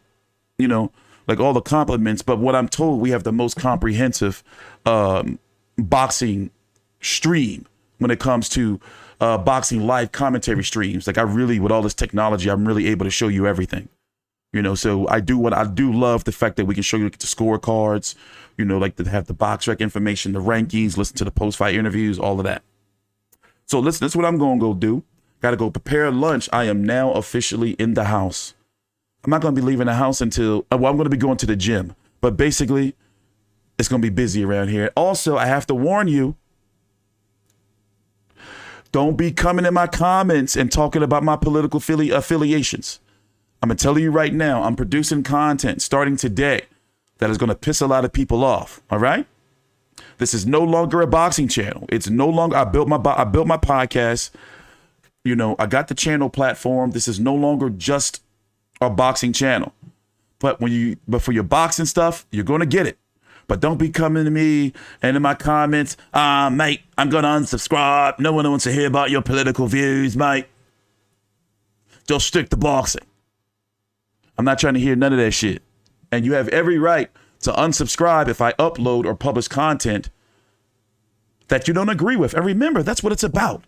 know, like, all the compliments. But what I'm told, we have the most comprehensive boxing stream when it comes to boxing live commentary streams. Like, I really, with all this technology, I'm really able to show you everything. You know, so I do love the fact that we can show you the scorecards, you know, like to have the box rec information, the rankings, listen to the post-fight interviews, all of that. So listen, that's what I'm going to go do. Got to go prepare lunch. I am now officially in the house. I'm not going to be leaving the house until, well, I'm going to be going to the gym. But basically, it's going to be busy around here. Also, I have to warn you, don't be coming in my comments and talking about my political affiliations. I'm going to tell you right now, I'm producing content starting today that is going to piss a lot of people off. All right. This is no longer a boxing channel. It's no longer, I built my podcast. You know, I got the channel platform. This is no longer just a boxing channel. But for your boxing stuff, you're going to get it. But don't be coming to me and in my comments, mate, I'm going to unsubscribe. No one wants to hear about your political views, mate. Just stick to boxing. I'm not trying to hear none of that shit. And you have every right to unsubscribe if I upload or publish content that you don't agree with. And remember, that's what it's about.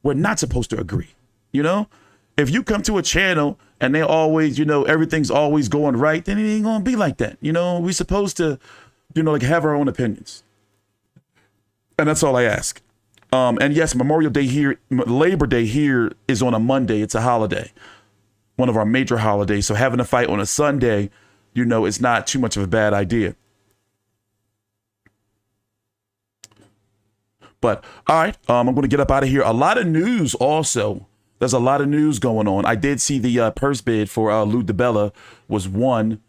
We're not supposed to agree. You know, if you come to a channel and they always, you know, everything's always going right, then it ain't going to be like that. You know, we're supposed to, you know, like, have our own opinions. And that's all I ask. And yes, Memorial Day here, Labor Day here is on a Monday. It's a holiday. One of our major holidays. So having a fight on a Sunday, you know, is not too much of a bad idea. But all right, I'm going to get up out of here. A lot of news also. There's a lot of news going on. I did see the purse bid for Lou DiBella was won.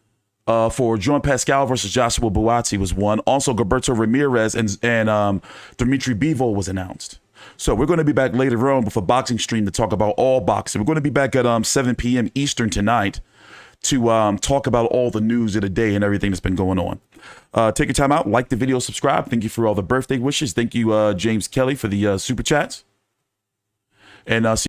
For Jean Pascal versus Joshua Buatsi was won. Also, Gilberto Ramirez and Dimitri Bivol was announced. So we're going to be back later on with a boxing stream to talk about all boxing. We're going to be back at 7 p.m. Eastern tonight to talk about all the news of the day and everything that's been going on. Take your time out, like the video, subscribe. Thank you for all the birthday wishes. Thank you, James Kelly, for the super chats. And see